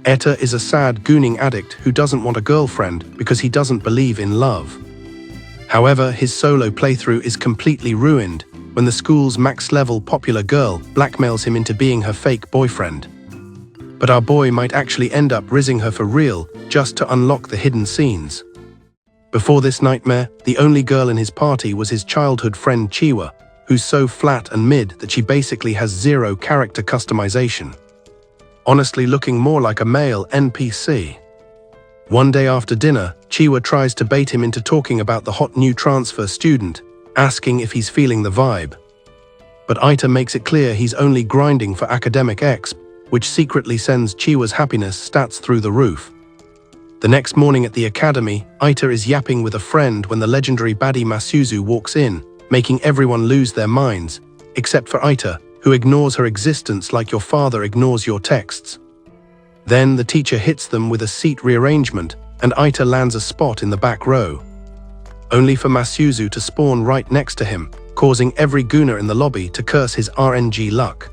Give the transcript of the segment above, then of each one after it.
Eita is a sad gooning addict who doesn't want a girlfriend because he doesn't believe in love. However, his solo playthrough is completely ruined when the school's max-level popular girl blackmails him into being her fake boyfriend. But our boy might actually end up rizzing her for real just to unlock the hidden scenes. Before this nightmare, the only girl in his party was his childhood friend Chiwa, who's so flat and mid that she basically has zero character customization. Honestly looking more like a male NPC. One day after dinner, Chiwa tries to bait him into talking about the hot new transfer student, asking if he's feeling the vibe. But Eita makes it clear he's only grinding for academic exp, which secretly sends Chiwa's happiness stats through the roof. The next morning at the academy, Eita is yapping with a friend when the legendary baddie Souseg walks in, making everyone lose their minds, except for Eita, who ignores her existence like your father ignores your texts. Then the teacher hits them with a seat rearrangement, and Eita lands a spot in the back row. Only for Souseg to spawn right next to him, causing every gooner in the lobby to curse his RNG luck.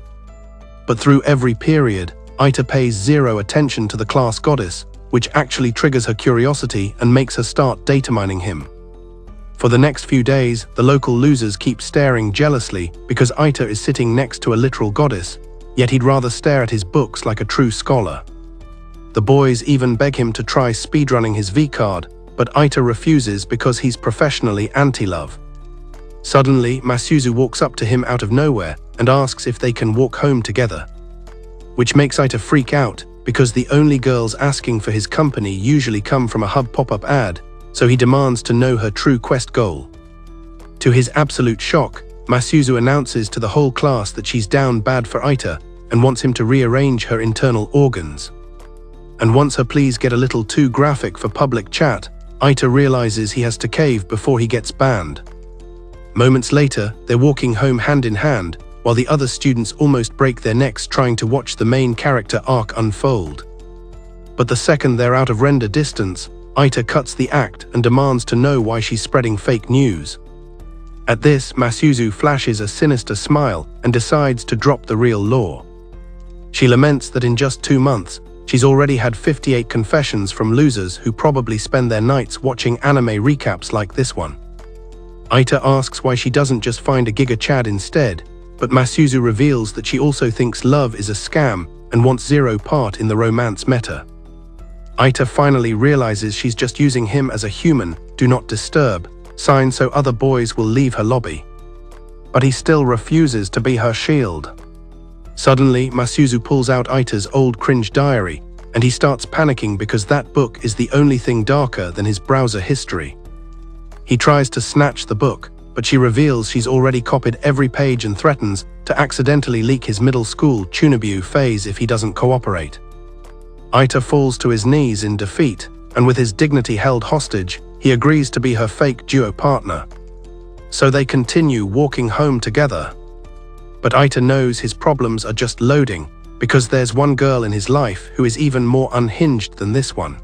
But through every period, Eita pays zero attention to the class goddess, which actually triggers her curiosity and makes her start data mining him. For the next few days, the local losers keep staring jealously because Eita is sitting next to a literal goddess, yet he'd rather stare at his books like a true scholar. The boys even beg him to try speedrunning his V-card, but Eita refuses because he's professionally anti-love. Suddenly, Souseg walks up to him out of nowhere and asks if they can walk home together. Which makes Eita freak out, because the only girls asking for his company usually come from a hub pop-up ad, so he demands to know her true quest goal. To his absolute shock, Souseg announces to the whole class that she's down bad for Eita and wants him to rearrange her internal organs. And once her pleas get a little too graphic for public chat, Eita realizes he has to cave before he gets banned. Moments later, they're walking home hand in hand, while the other students almost break their necks trying to watch the main character arc unfold. But the second they're out of render distance, Eita cuts the act and demands to know why she's spreading fake news. At this, Souseg flashes a sinister smile and decides to drop the real lore. She laments that in just 2 months, she's already had 58 confessions from losers who probably spend their nights watching anime recaps like this one. Eita asks why she doesn't just find a Giga Chad instead, but Souseg reveals that she also thinks love is a scam and wants zero part in the romance meta. Eita finally realizes she's just using him as a human, do not disturb, sign so other boys will leave her lobby. But he still refuses to be her shield. Suddenly, Souseg pulls out Eita's old cringe diary, and he starts panicking because that book is the only thing darker than his browser history. He tries to snatch the book, but she reveals she's already copied every page and threatens to accidentally leak his middle school Tunabu phase if he doesn't cooperate. Eita falls to his knees in defeat, and with his dignity held hostage, he agrees to be her fake duo partner. So they continue walking home together. But Eita knows his problems are just loading, because there's one girl in his life who is even more unhinged than this one.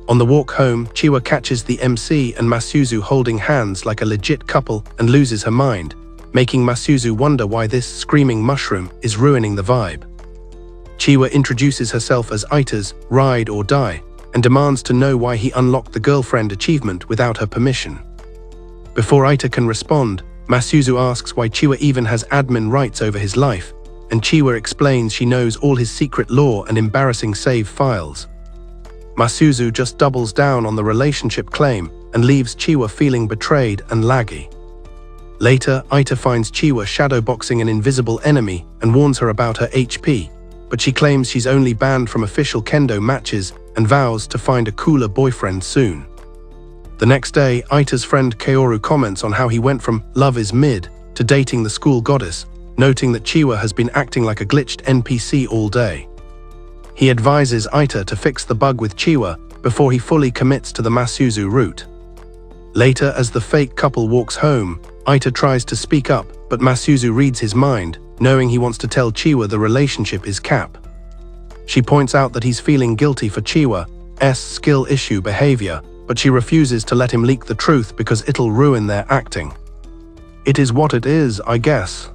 On the walk home, Chiwa catches the MC and Souseg holding hands like a legit couple and loses her mind, making Souseg wonder why this screaming mushroom is ruining the vibe. Chiwa introduces herself as Eita's ride or die and demands to know why he unlocked the girlfriend achievement without her permission. Before Eita can respond, Souseg asks why Chiwa even has admin rights over his life, and Chiwa explains she knows all his secret lore and embarrassing save files. Souseg just doubles down on the relationship claim and leaves Chiwa feeling betrayed and laggy. Later, Eita finds Chiwa shadowboxing an invisible enemy and warns her about her HP, but she claims she's only banned from official kendo matches and vows to find a cooler boyfriend soon. The next day, Eita's friend Kaoru comments on how he went from love is mid to dating the school goddess, noting that Chiwa has been acting like a glitched NPC all day. He advises Eita to fix the bug with Chiwa before he fully commits to the Souseg route. Later, as the fake couple walks home, Eita tries to speak up, but Souseg reads his mind, knowing he wants to tell Chiwa the relationship is cap. She points out that he's feeling guilty for Chiwa's skill issue behavior, but she refuses to let him leak the truth because it'll ruin their acting. It is what it is, I guess.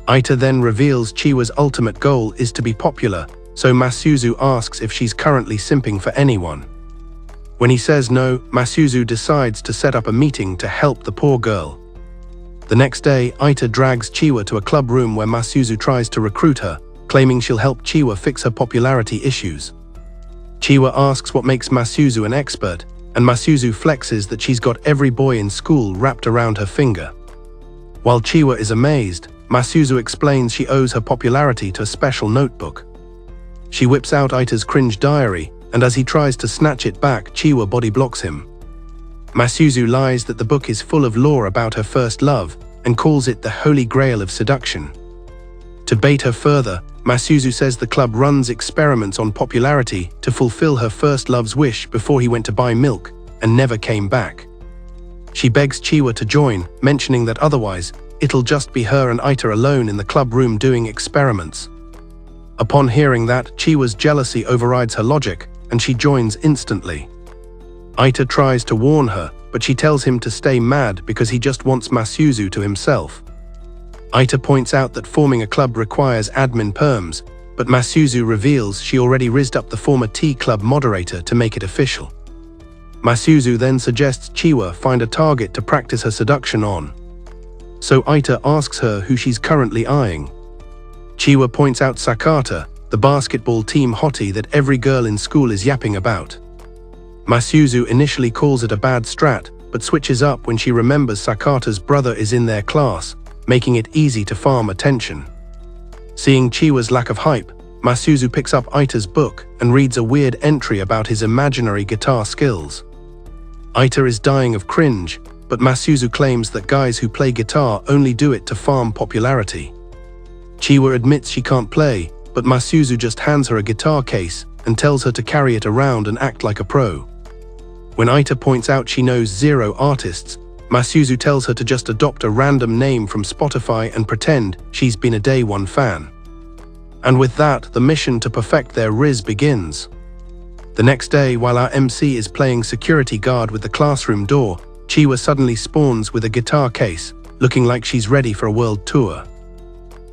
Eita then reveals Chiwa's ultimate goal is to be popular, so Masuzu asks if she's currently simping for anyone. When he says no, Masuzu decides to set up a meeting to help the poor girl. The next day, Eita drags Chiwa to a club room where Masuzu tries to recruit her, claiming she'll help Chiwa fix her popularity issues. Chiwa asks what makes Masuzu an expert, and Masuzu flexes that she's got every boy in school wrapped around her finger. While Chiwa is amazed, Masuzu explains she owes her popularity to a special notebook. She whips out Eita's cringe diary, and as he tries to snatch it back, Chiwa body blocks him. Masuzu lies that the book is full of lore about her first love and calls it the holy grail of seduction. To bait her further, Masuzu says the club runs experiments on popularity to fulfill her first love's wish before he went to buy milk and never came back. She begs Chiwa to join, mentioning that otherwise, it'll just be her and Eita alone in the club room doing experiments. Upon hearing that, Chiwa's jealousy overrides her logic, and she joins instantly. Eita tries to warn her, but she tells him to stay mad because he just wants Masuzu to himself. Eita points out that forming a club requires admin perms, but Masuzu reveals she already rizzed up the former Tea Club moderator to make it official. Masuzu then suggests Chiwa find a target to practice her seduction on. So Eita asks her who she's currently eyeing. Chiwa points out Sakata, the basketball team hottie that every girl in school is yapping about. Masuzu initially calls it a bad strat, but switches up when she remembers Sakata's brother is in their class, making it easy to farm attention. Seeing Chiwa's lack of hype, Masuzu picks up Eita's book and reads a weird entry about his imaginary guitar skills. Eita is dying of cringe, but Masuzu claims that guys who play guitar only do it to farm popularity. Chiwa admits she can't play, but Masuzu just hands her a guitar case and tells her to carry it around and act like a pro. When Eita points out she knows 0 artists, Masuzu tells her to just adopt a random name from Spotify and pretend she's been a day one fan. And with that, the mission to perfect their RIZZ begins. The next day, while our MC is playing security guard with the classroom door, Chiwa suddenly spawns with a guitar case, looking like she's ready for a world tour.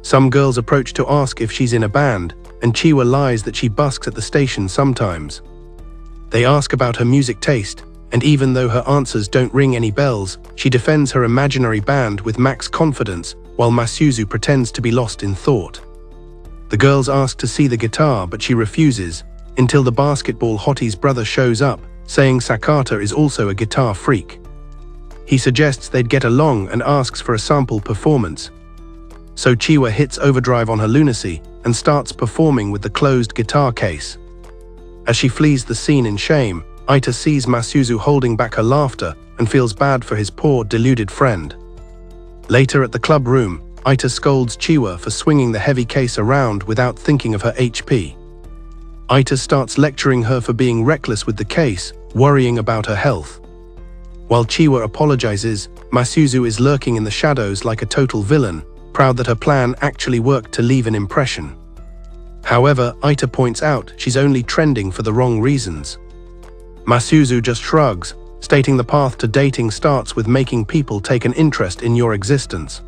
Some girls approach to ask if she's in a band, and Chiwa lies that she busks at the station sometimes. They ask about her music taste, and even though her answers don't ring any bells, she defends her imaginary band with max confidence, while Masuzu pretends to be lost in thought. The girls ask to see the guitar, but she refuses, until the basketball hottie's brother shows up, saying Sakata is also a guitar freak. He suggests they'd get along and asks for a sample performance. So Chiwa hits overdrive on her lunacy and starts performing with the closed guitar case. As she flees the scene in shame, Eita sees Masuzu holding back her laughter and feels bad for his poor, deluded friend. Later at the club room, Eita scolds Chiwa for swinging the heavy case around without thinking of her HP. Eita starts lecturing her for being reckless with the case, worrying about her health. While Chiwa apologizes, Masuzu is lurking in the shadows like a total villain, proud that her plan actually worked to leave an impression. However, Eita points out she's only trending for the wrong reasons. Masuzu just shrugs, stating the path to dating starts with making people take an interest in your existence.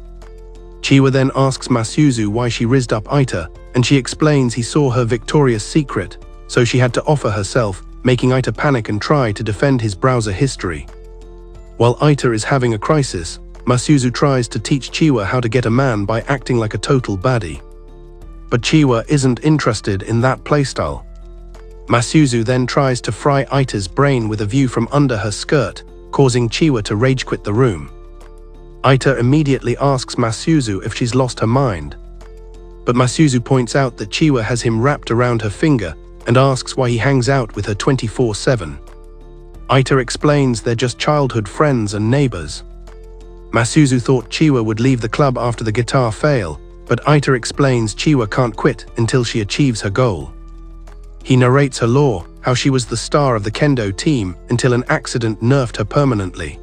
Chiwa then asks Masuzu why she rizzed up Eita, and she explains he saw her Victoria's Secret, so she had to offer herself, making Eita panic and try to defend his browser history. While Eita is having a crisis, Masuzu tries to teach Chiwa how to get a man by acting like a total baddie. But Chiwa isn't interested in that playstyle. Masuzu then tries to fry Eita's brain with a view from under her skirt, causing Chiwa to rage quit the room. Eita immediately asks Masuzu if she's lost her mind. But Masuzu points out that Chiwa has him wrapped around her finger and asks why he hangs out with her 24/7. Eita explains they're just childhood friends and neighbors. Masuzu thought Chiwa would leave the club after the guitar fail, but Eita explains Chiwa can't quit until she achieves her goal. He narrates her lore, how she was the star of the kendo team until an accident nerfed her permanently.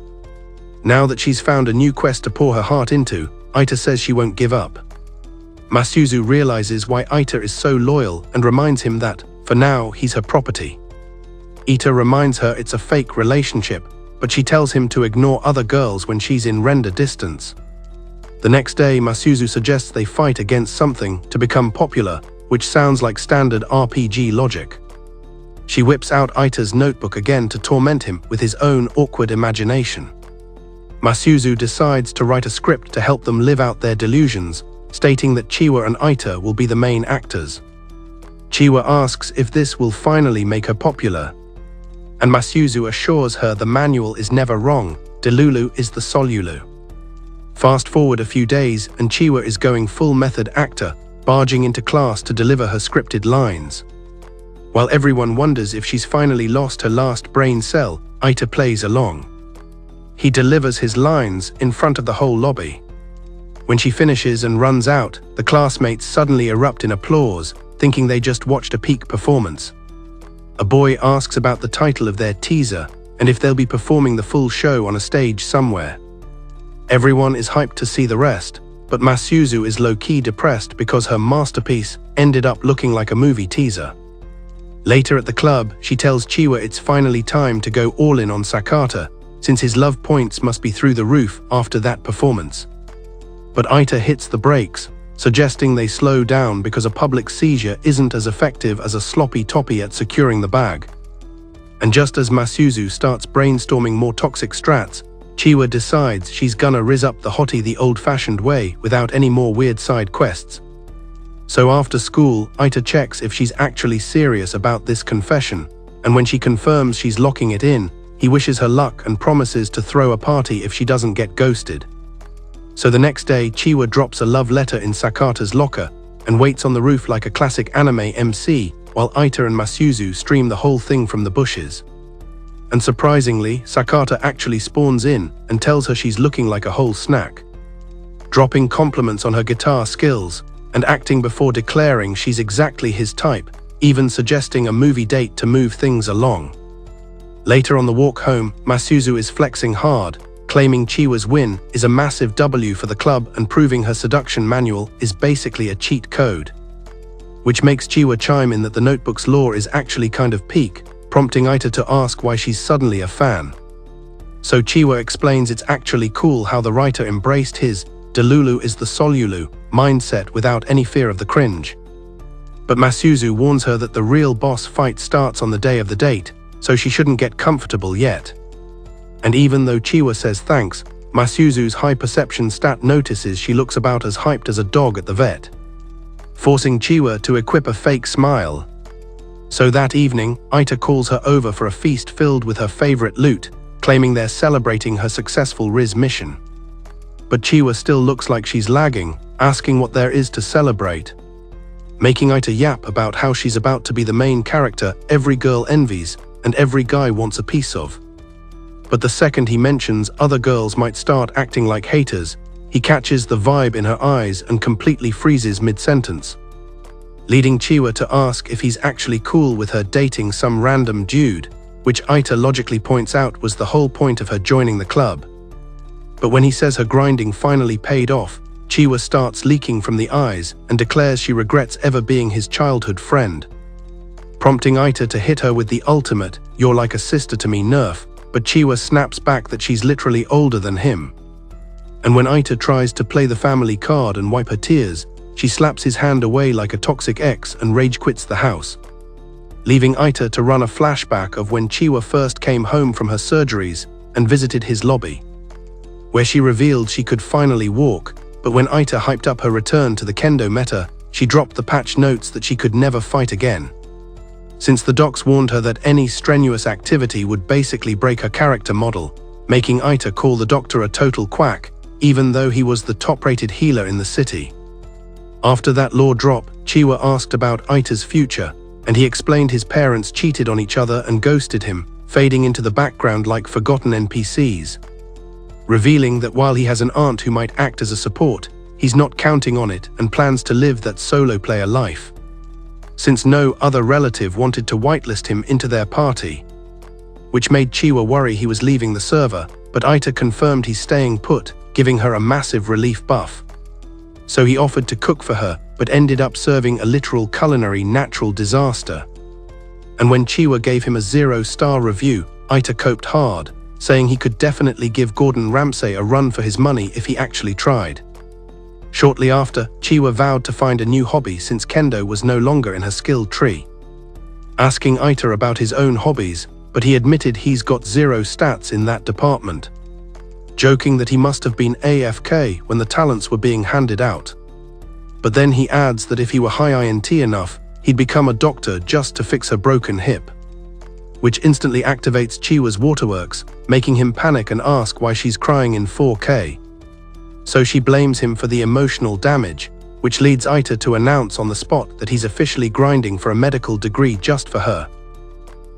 Now that she's found a new quest to pour her heart into, Eita says she won't give up. Masuzu realizes why Eita is so loyal and reminds him that, for now, he's her property. Eita reminds her it's a fake relationship, but she tells him to ignore other girls when she's in render distance. The next day, Masuzu suggests they fight against something to become popular, which sounds like standard RPG logic. She whips out Eita's notebook again to torment him with his own awkward imagination. Masuzu decides to write a script to help them live out their delusions, stating that Chiwa and Eita will be the main actors. Chiwa asks if this will finally make her popular, and Masuzu assures her the manual is never wrong, Delulu is the Solulu. Fast forward a few days and Chiwa is going full method actor, barging into class to deliver her scripted lines. While everyone wonders if she's finally lost her last brain cell, Eita plays along. He delivers his lines in front of the whole lobby. When she finishes and runs out, the classmates suddenly erupt in applause, thinking they just watched a peak performance. A boy asks about the title of their teaser and if they'll be performing the full show on a stage somewhere. Everyone is hyped to see the rest, but Masuzu is low-key depressed because her masterpiece ended up looking like a movie teaser. Later at the club, she tells Chiwa it's finally time to go all in on Sakata, since his love points must be through the roof after that performance. But Eita hits the brakes, suggesting they slow down because a public seizure isn't as effective as a sloppy toppy at securing the bag. And just as Masuzu starts brainstorming more toxic strats, Chiwa decides she's gonna rizz up the hottie the old-fashioned way without any more weird side quests. So after school, Eita checks if she's actually serious about this confession, and when she confirms she's locking it in, he wishes her luck and promises to throw a party if she doesn't get ghosted. So the next day, Chiwa drops a love letter in Sakata's locker and waits on the roof like a classic anime MC while Eita and Masuzu stream the whole thing from the bushes. And surprisingly, Sakata actually spawns in and tells her she's looking like a whole snack, dropping compliments on her guitar skills and acting before declaring she's exactly his type, even suggesting a movie date to move things along. Later on the walk home, Masuzu is flexing hard, claiming Chiwa's win is a massive W for the club and proving her seduction manual is basically a cheat code. Which makes Chiwa chime in that the notebook's lore is actually kind of peak, prompting Eita to ask why she's suddenly a fan. So Chiwa explains it's actually cool how the writer embraced his Delulu is the Solulu mindset without any fear of the cringe. But Masuzu warns her that the real boss fight starts on the day of the date, so she shouldn't get comfortable yet. And even though Chiwa says thanks, Masuzu's high perception stat notices she looks about as hyped as a dog at the vet, forcing Chiwa to equip a fake smile. So that evening, Eita calls her over for a feast filled with her favorite loot, claiming they're celebrating her successful RIZZ mission. But Chiwa still looks like she's lagging, asking what there is to celebrate, making Eita yap about how she's about to be the main character every girl envies and every guy wants a piece of. But the second he mentions other girls might start acting like haters, he catches the vibe in her eyes and completely freezes mid-sentence, leading Chiwa to ask if he's actually cool with her dating some random dude, which Eita logically points out was the whole point of her joining the club. But when he says her grinding finally paid off, Chiwa starts leaking from the eyes and declares she regrets ever being his childhood friend, prompting Eita to hit her with the ultimate "you're like a sister to me" nerf, but Chiwa snaps back that she's literally older than him. And when Eita tries to play the family card and wipe her tears, she slaps his hand away like a toxic ex and rage quits the house, leaving Eita to run a flashback of when Chiwa first came home from her surgeries and visited his lobby, where she revealed she could finally walk, but when Eita hyped up her return to the kendo meta, she dropped the patch notes that she could never fight again, since the docs warned her that any strenuous activity would basically break her character model, making Eita call the doctor a total quack, even though he was the top-rated healer in the city. After that lore drop, Chiwa asked about Eita's future, and he explained his parents cheated on each other and ghosted him, fading into the background like forgotten NPCs, revealing that while he has an aunt who might act as a support, he's not counting on it and plans to live that solo player life, since no other relative wanted to whitelist him into their party, which made Chiwa worry he was leaving the server, but Eita confirmed he's staying put, giving her a massive relief buff. So he offered to cook for her, but ended up serving a literal culinary natural disaster. And when Chiwa gave him a 0-star review, Eita coped hard, saying he could definitely give Gordon Ramsay a run for his money if he actually tried. Shortly after, Chiwa vowed to find a new hobby since kendo was no longer in her skill tree. Asking Eita about his own hobbies, but he admitted he's got 0 stats in that department, joking that he must have been AFK when the talents were being handed out. But then he adds that if he were high INT enough, he'd become a doctor just to fix her broken hip, which instantly activates Chiwa's waterworks, making him panic and ask why she's crying in 4K. So she blames him for the emotional damage, which leads Eita to announce on the spot that he's officially grinding for a medical degree just for her.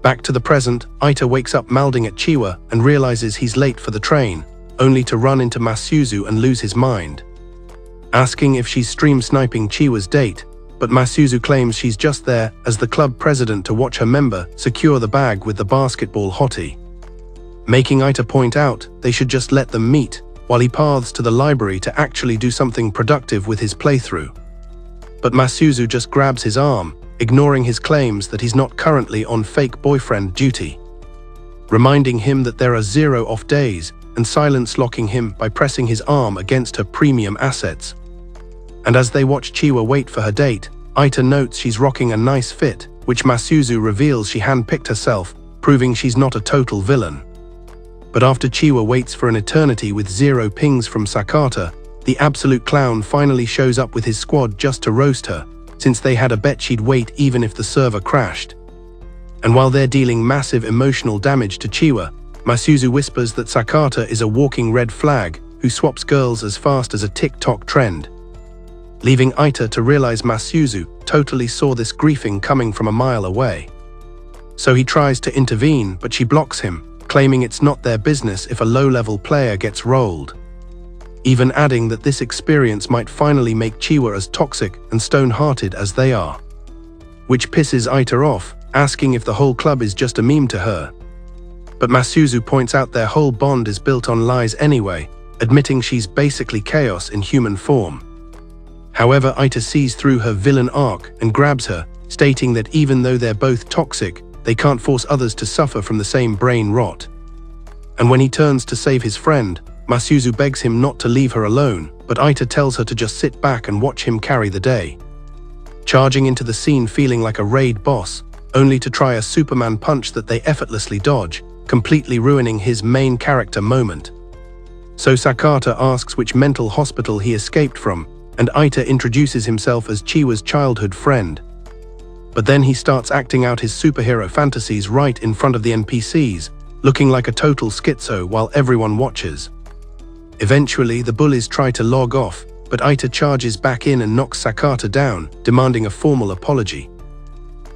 Back to the present, Eita wakes up mouthing at Chiwa and realizes he's late for the train, only to run into Masuzu and lose his mind, asking if she's stream sniping Chiwa's date, but Masuzu claims she's just there as the club president to watch her member secure the bag with the basketball hottie, making Eita point out they should just let them meet, while he paths to the library to actually do something productive with his playthrough. But Masuzu just grabs his arm, ignoring his claims that he's not currently on fake boyfriend duty, reminding him that there are 0 off days and silence locking him by pressing his arm against her premium assets. And as they watch Chiwa wait for her date, Eita notes she's rocking a nice fit, which Masuzu reveals she handpicked herself, proving she's not a total villain. But after Chiwa waits for an eternity with 0 pings from Sakata, the absolute clown finally shows up with his squad just to roast her, since they had a bet she'd wait even if the server crashed. And while they're dealing massive emotional damage to Chiwa, Masuzu whispers that Sakata is a walking red flag who swaps girls as fast as a TikTok trend, leaving Eita to realize Masuzu totally saw this griefing coming from a mile away. So he tries to intervene, but she blocks him, claiming it's not their business if a low-level player gets rolled, even adding that this experience might finally make Chiwa as toxic and stone-hearted as they are, which pisses Eita off, asking if the whole club is just a meme to her. But Masuzu points out their whole bond is built on lies anyway, admitting she's basically chaos in human form. However, Eita sees through her villain arc and grabs her, stating that even though they're both toxic, they can't force others to suffer from the same brain rot. And when he turns to save his friend, Masuzu begs him not to leave her alone, but Eita tells her to just sit back and watch him carry the day, charging into the scene feeling like a raid boss, only to try a Superman punch that they effortlessly dodge, completely ruining his main character moment. So Sakata asks which mental hospital he escaped from, and Eita introduces himself as Chiwa's childhood friend. But then he starts acting out his superhero fantasies right in front of the NPCs, looking like a total schizo while everyone watches. Eventually, the bullies try to log off, but Eita charges back in and knocks Sakata down, demanding a formal apology,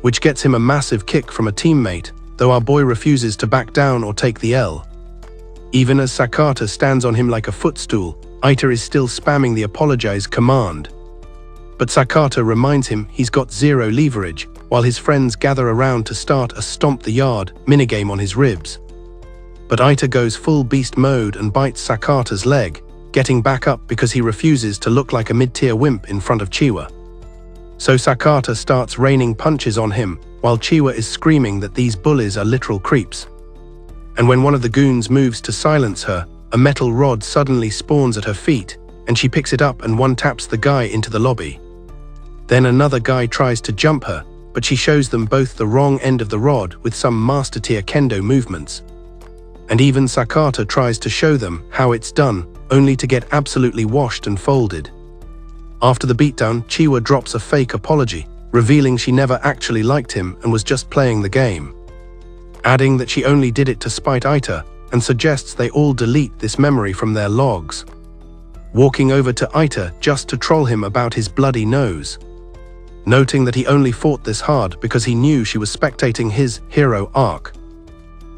which gets him a massive kick from a teammate, though our boy refuses to back down or take the L. Even as Sakata stands on him like a footstool, Eita is still spamming the apologize command. But Sakata reminds him he's got 0 leverage, while his friends gather around to start a stomp the yard minigame on his ribs. But Eita goes full beast mode and bites Sakata's leg, getting back up because he refuses to look like a mid-tier wimp in front of Chiwa. So Sakata starts raining punches on him, while Chiwa is screaming that these bullies are literal creeps. And when one of the goons moves to silence her, a metal rod suddenly spawns at her feet, and she picks it up and one-taps the guy into the lobby. Then another guy tries to jump her, but she shows them both the wrong end of the rod with some master-tier kendo movements. And even Sakata tries to show them how it's done, only to get absolutely washed and folded. After the beatdown, Chiwa drops a fake apology, revealing she never actually liked him and was just playing the game, adding that she only did it to spite Eita, and suggests they all delete this memory from their logs, walking over to Eita just to troll him about his bloody nose, noting that he only fought this hard because he knew she was spectating his hero arc.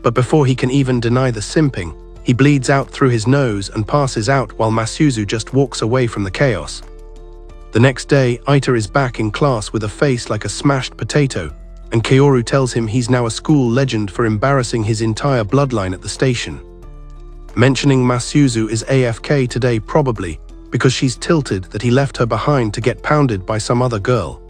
But before he can even deny the simping, he bleeds out through his nose and passes out while Masuzu just walks away from the chaos. The next day, Eita is back in class with a face like a smashed potato, and Kaoru tells him he's now a school legend for embarrassing his entire bloodline at the station, mentioning Masuzu is AFK today probably because she's tilted that he left her behind to get pounded by some other girl.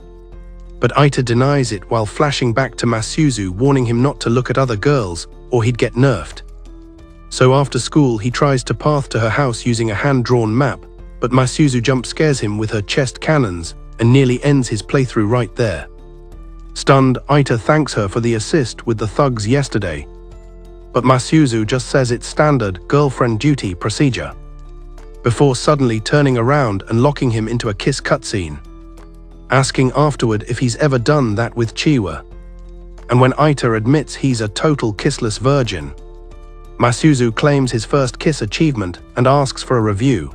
But Eita denies it while flashing back to Masuzu, warning him not to look at other girls or he'd get nerfed. So after school, he tries to path to her house using a hand-drawn map, but Masuzu jump scares him with her chest cannons and nearly ends his playthrough right there. Stunned, Eita thanks her for the assist with the thugs yesterday, but Masuzu just says it's standard girlfriend duty procedure, before suddenly turning around and locking him into a kiss cutscene, asking afterward if he's ever done that with Chiwa. And when Eita admits he's a total kissless virgin, Masuzu claims his first kiss achievement and asks for a review.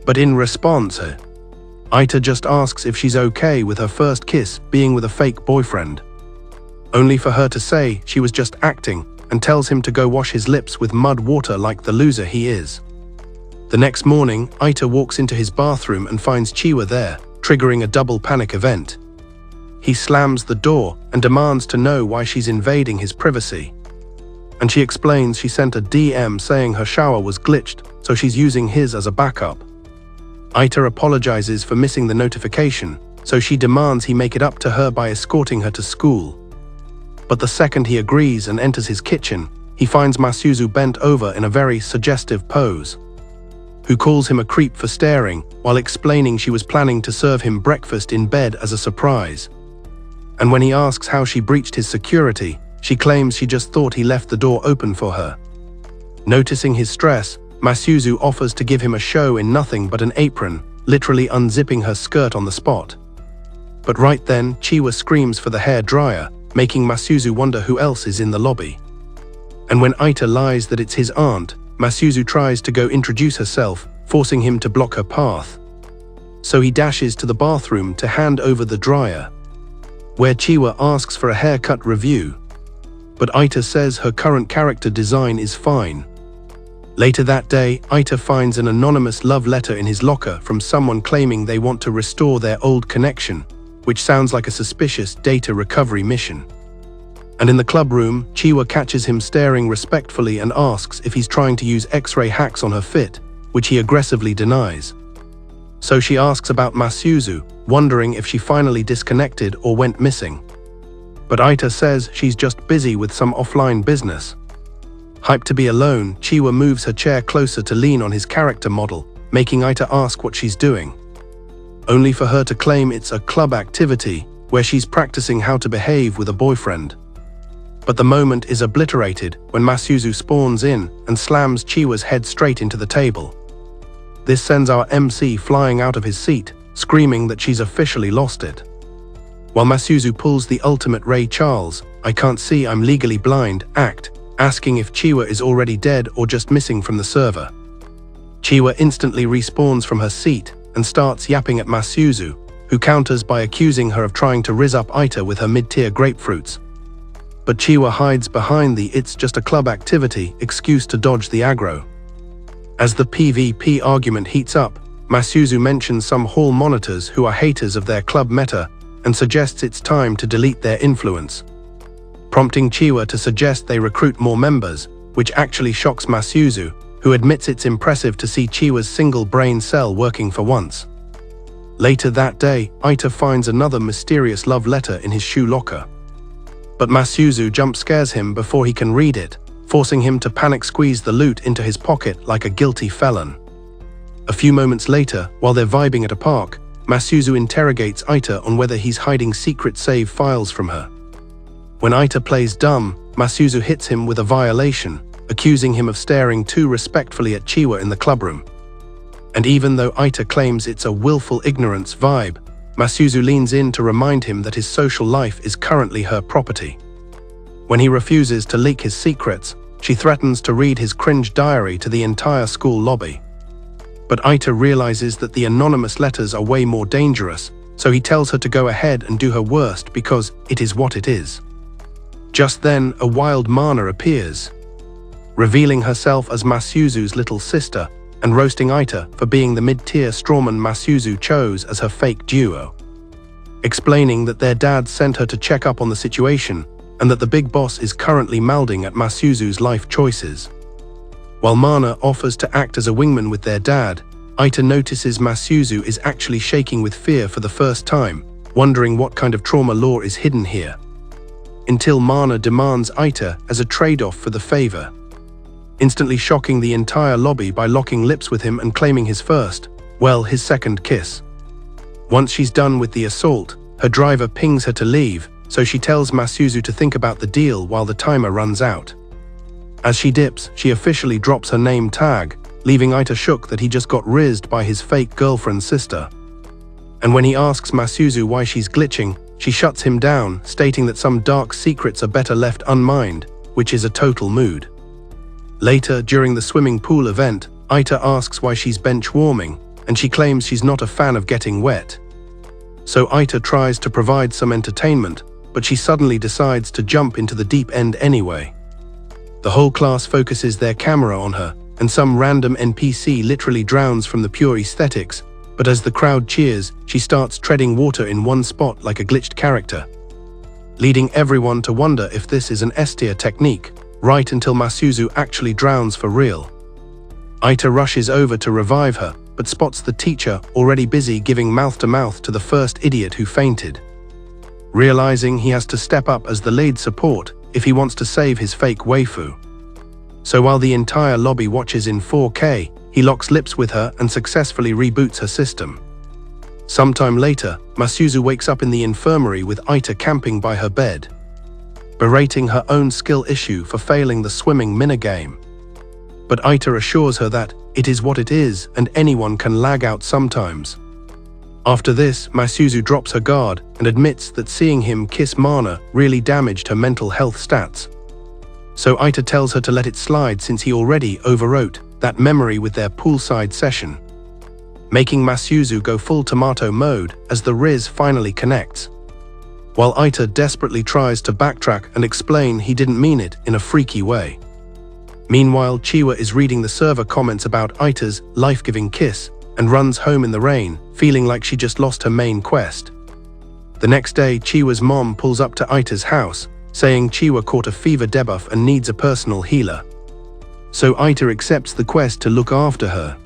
But in response, Eita just asks if she's okay with her first kiss being with a fake boyfriend, only for her to say she was just acting and tells him to go wash his lips with mud water like the loser he is. The next morning, Eita walks into his bathroom and finds Chiwa there, triggering a double panic event. He slams the door and demands to know why she's invading his privacy. And she explains she sent a DM saying her shower was glitched, so she's using his as a backup. Eita apologizes for missing the notification, so she demands he make it up to her by escorting her to school. But the second he agrees and enters his kitchen, he finds Masuzu bent over in a very suggestive pose, who calls him a creep for staring while explaining she was planning to serve him breakfast in bed as a surprise. And when he asks how she breached his security, she claims she just thought he left the door open for her. Noticing his stress, Masuzu offers to give him a show in nothing but an apron, literally unzipping her skirt on the spot. But right then, Chiwa screams for the hair dryer, making Masuzu wonder who else is in the lobby. And when Eita lies that it's his aunt, Masuzu tries to go introduce herself, forcing him to block her path. So he dashes to the bathroom to hand over the dryer, where Chiwa asks for a haircut review. But Eita says her current character design is fine. Later that day, Eita finds an anonymous love letter in his locker from someone claiming they want to restore their old connection, which sounds like a suspicious data recovery mission. And in the club room, Chiwa catches him staring respectfully and asks if he's trying to use X-ray hacks on her fit, which he aggressively denies. So she asks about Masuzu, wondering if she finally disconnected or went missing. But Eita says she's just busy with some offline business. Hyped to be alone, Chiwa moves her chair closer to lean on his character model, making Eita ask what she's doing, only for her to claim it's a club activity where she's practicing how to behave with a boyfriend. But the moment is obliterated when Masuzu spawns in and slams Chiwa's head straight into the table. This sends our MC flying out of his seat, screaming that she's officially lost it. While Masuzu pulls the ultimate Ray Charles, "I can't see, I'm legally blind" act, asking if Chiwa is already dead or just missing from the server. Chiwa instantly respawns from her seat and starts yapping at Masuzu, who counters by accusing her of trying to rizz up Eita with her mid-tier grapefruits. But Chiwa hides behind the "it's just a club activity" excuse to dodge the aggro. As the PvP argument heats up, Masuzu mentions some hall monitors who are haters of their club meta and suggests it's time to delete their influence, prompting Chiwa to suggest they recruit more members, which actually shocks Masuzu, who admits it's impressive to see Chiwa's single brain cell working for once. Later that day, Eita finds another mysterious love letter in his shoe locker. But Masuzu jump scares him before he can read it, forcing him to panic squeeze the loot into his pocket like a guilty felon. A few moments later, while they're vibing at a park, Masuzu interrogates Eita on whether he's hiding secret save files from her. When Eita plays dumb, Masuzu hits him with a violation, accusing him of staring too respectfully at Chiwa in the clubroom. And even though Eita claims it's a willful ignorance vibe, Masuzu leans in to remind him that his social life is currently her property. When he refuses to leak his secrets, she threatens to read his cringe diary to the entire school lobby. But Eita realizes that the anonymous letters are way more dangerous, so he tells her to go ahead and do her worst because it is what it is. Just then, a wild Mana appears, revealing herself as Masuzu's little sister and roasting Eita for being the mid-tier strawman Masuzu chose as her fake duo, explaining that their dad sent her to check up on the situation and that the big boss is currently malding at Masuzu's life choices. While Mana offers to act as a wingman with their dad, Eita notices Masuzu is actually shaking with fear for the first time, wondering what kind of trauma lore is hidden here. Until Mana demands Eita as a trade-off for the favor, instantly shocking the entire lobby by locking lips with him and claiming his first, Well, his second kiss. Once she's done with the assault, her driver pings her to leave, so she tells Masuzu to think about the deal while the timer runs out. As she dips, she officially drops her name tag, leaving Eita shook that he just got rizzed by his fake girlfriend's sister. And when he asks Masuzu why she's glitching, she shuts him down, stating that some dark secrets are better left unmined, which is a total mood. Later, during the swimming pool event, Eita asks why she's bench warming, and she claims she's not a fan of getting wet. So Eita tries to provide some entertainment, but she suddenly decides to jump into the deep end anyway. The whole class focuses their camera on her, and some random NPC literally drowns from the pure aesthetics, but as the crowd cheers, she starts treading water in one spot like a glitched character, leading everyone to wonder if this is an S-tier technique, right until Masuzu actually drowns for real. Eita rushes over to revive her, but spots the teacher already busy giving mouth-to-mouth to the first idiot who fainted. Realizing he has to step up as the lead support if he wants to save his fake waifu. So while the entire lobby watches in 4K, he locks lips with her and successfully reboots her system. Sometime later, Masuzu wakes up in the infirmary with Eita camping by her bed, berating her own skill issue for failing the swimming minigame. But Eita assures her that it is what it is and anyone can lag out sometimes. After this, Masuzu drops her guard and admits that seeing him kiss Mana really damaged her mental health stats. So Eita tells her to let it slide since he already overwrote that memory with their poolside session, making Masuzu go full tomato mode as the RIZZ finally connects. While Eita desperately tries to backtrack and explain he didn't mean it in a freaky way. Meanwhile, Chiwa is reading the server comments about Eita's life-giving kiss and runs home in the rain, feeling like she just lost her main quest. The next day, Chiwa's mom pulls up to Eita's house, saying Chiwa caught a fever debuff and needs a personal healer. So Eita accepts the quest to look after her.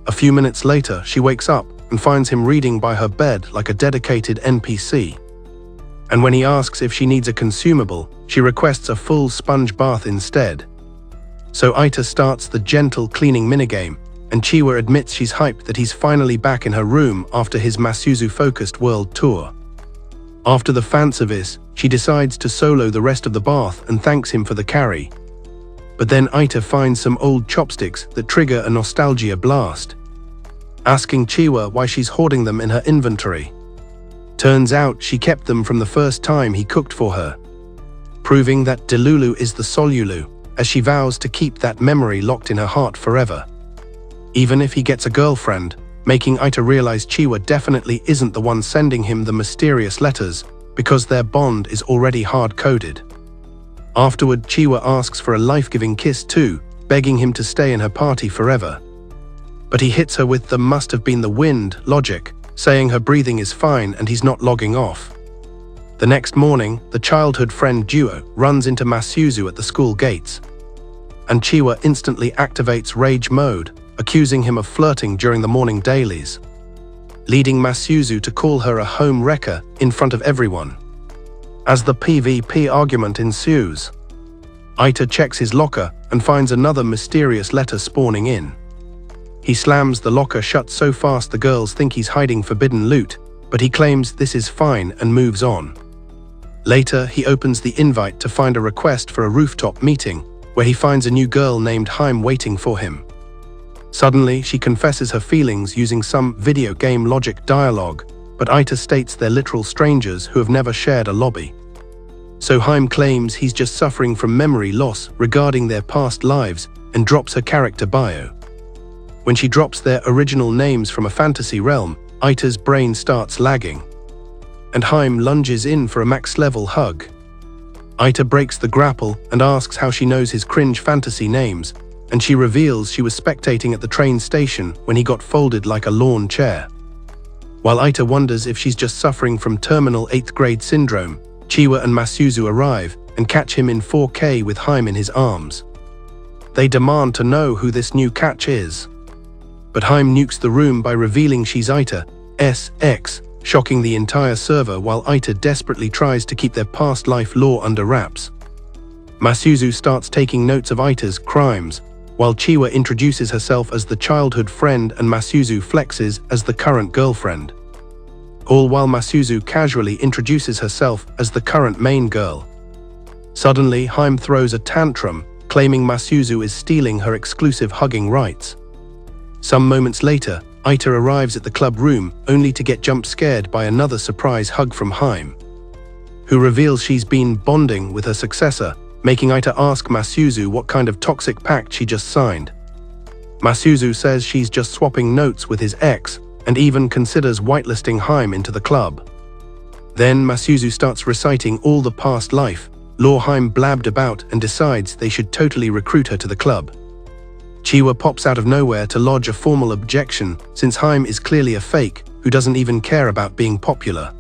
A few minutes later, she wakes up and finds him reading by her bed like a dedicated NPC. And when he asks if she needs a consumable, she requests a full sponge bath instead. So Eita starts the gentle cleaning minigame, and Chiwa admits she's hyped that he's finally back in her room after his Masuzu-focused world tour. After the fan service, she decides to solo the rest of the bath and thanks him for the carry. But then Eita finds some old chopsticks that trigger a nostalgia blast, asking Chiwa why she's hoarding them in her inventory. Turns out she kept them from the first time he cooked for her, proving that Delulu is the Solulu, as she vows to keep that memory locked in her heart forever, even if he gets a girlfriend, making Eita realize Chiwa definitely isn't the one sending him the mysterious letters because their bond is already hard-coded. Afterward, Chiwa asks for a life-giving kiss too, begging him to stay in her party forever. But he hits her with the must have been the wind logic, saying her breathing is fine and he's not logging off. The next morning, the childhood friend duo runs into Masuzu at the school gates, and Chiwa instantly activates rage mode, accusing him of flirting during the morning dailies, leading Masuzu to call her a home wrecker in front of everyone. As the PvP argument ensues, Eita checks his locker and finds another mysterious letter spawning in. He slams the locker shut so fast the girls think he's hiding forbidden loot, but he claims this is fine and moves on. Later, he opens the invite to find a request for a rooftop meeting, where he finds a new girl named Harem waiting for him. Suddenly, she confesses her feelings using some video game logic dialogue, but Eita states they're literal strangers who have never shared a lobby. So Harem claims he's just suffering from memory loss regarding their past lives and drops her character bio. When she drops their original names from a fantasy realm, Eita's brain starts lagging, and Harem lunges in for a max-level hug. Eita breaks the grapple and asks how she knows his cringe fantasy names, and she reveals she was spectating at the train station when he got folded like a lawn chair. While Eita wonders if she's just suffering from terminal 8th grade syndrome, Chiwa and Masuzu arrive and catch him in 4K with Harem in his arms. They demand to know who this new catch is, but Harem nukes the room by revealing she's Eita's ex, shocking the entire server while Eita desperately tries to keep their past life lore under wraps. Masuzu starts taking notes of Eita's crimes, while Chiwa introduces herself as the childhood friend and Masuzu flexes as the current girlfriend. All while Masuzu casually introduces herself as the current main girl. Suddenly, Harem throws a tantrum, claiming Masuzu is stealing her exclusive hugging rights. Some moments later, Eita arrives at the club room only to get jump-scared by another surprise hug from Harem, who reveals she's been bonding with her successor, making Eita ask Masuzu what kind of toxic pact she just signed. Masuzu says she's just swapping notes with his ex and even considers whitelisting Harem into the club. Then Masuzu starts reciting all the past life lore Harem blabbed about and decides they should totally recruit her to the club. Chiwa pops out of nowhere to lodge a formal objection since Harem is clearly a fake who doesn't even care about being popular.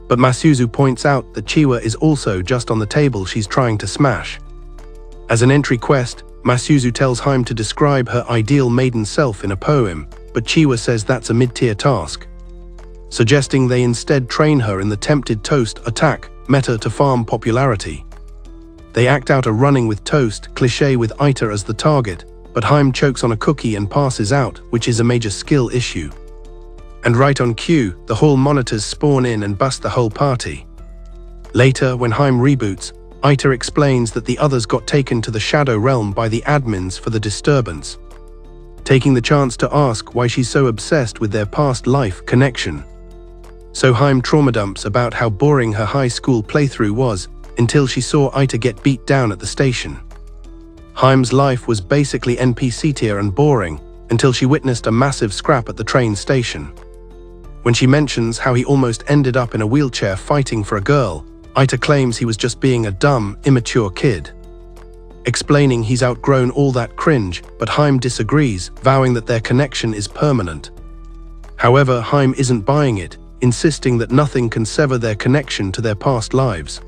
But Masuzu points out that Chiwa is also just on the table she's trying to smash. As an entry quest, Masuzu tells Harem to describe her ideal maiden self in a poem, but Chiwa says that's a mid-tier task, suggesting they instead train her in the tempted toast attack meta to farm popularity. They act out a running with toast cliché with Eita as the target, but Harem chokes on a cookie and passes out, which is a major skill issue. And right on cue, the hall monitors spawn in and bust the whole party. Later, when Harem reboots, Eita explains that the others got taken to the Shadow Realm by the admins for the disturbance, taking the chance to ask why she's so obsessed with their past life connection. So Harem trauma dumps about how boring her high school playthrough was until she saw Eita get beat down at the station. Harem's life was basically NPC tier and boring until she witnessed a massive scrap at the train station. When she mentions how he almost ended up in a wheelchair fighting for a girl, Eita claims he was just being a dumb, immature kid, explaining he's outgrown all that cringe, but Harem disagrees, vowing that their connection is permanent. However, Harem isn't buying it, insisting that nothing can sever their connection to their past lives.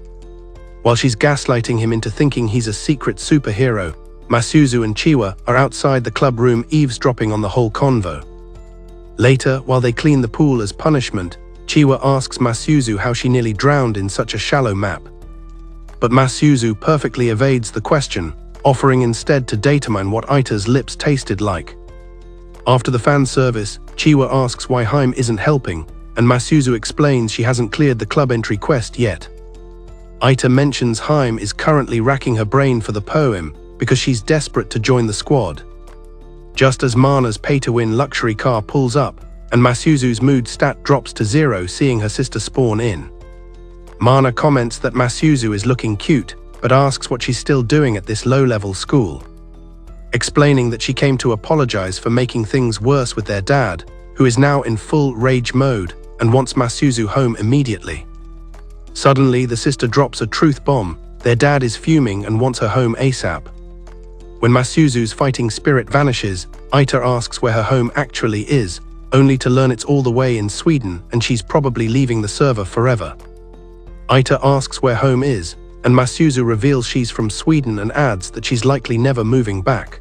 While she's gaslighting him into thinking he's a secret superhero, Masuzu and Chiwa are outside the club room eavesdropping on the whole convo. Later, while they clean the pool as punishment, Chiwa asks Masuzu how she nearly drowned in such a shallow map. But Masuzu perfectly evades the question, offering instead to datamine what Eita's lips tasted like. After the fan service, Chiwa asks why Harem isn't helping, and Masuzu explains she hasn't cleared the club entry quest yet. Eita mentions Harem is currently racking her brain for the poem because she's desperate to join the squad. Just as Mana's pay-to-win luxury car pulls up, and Masuzu's mood stat drops to 0 seeing her sister spawn in. Mana comments that Masuzu is looking cute, but asks what she's still doing at this low-level school, explaining that she came to apologize for making things worse with their dad, who is now in full rage mode and wants Masuzu home immediately. Suddenly, the sister drops a truth bomb. Their dad is fuming and wants her home ASAP. When Masuzu's fighting spirit vanishes, Eita asks where her home actually is, only to learn it's all the way in Sweden and she's probably leaving the server forever. Eita asks where home is, and Masuzu reveals she's from Sweden and adds that she's likely never moving back.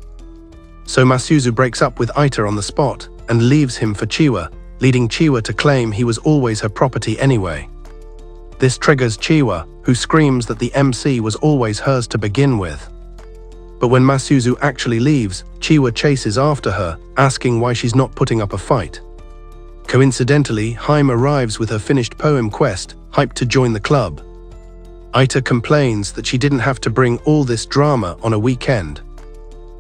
So Masuzu breaks up with Eita on the spot and leaves him for Chiwa, leading Chiwa to claim he was always her property anyway. This triggers Chiwa, who screams that the MC was always hers to begin with. But when Masuzu actually leaves, Chiwa chases after her, asking why she's not putting up a fight. Coincidentally, Harem arrives with her finished poem quest, hyped to join the club. Eita complains that she didn't have to bring all this drama on a weekend.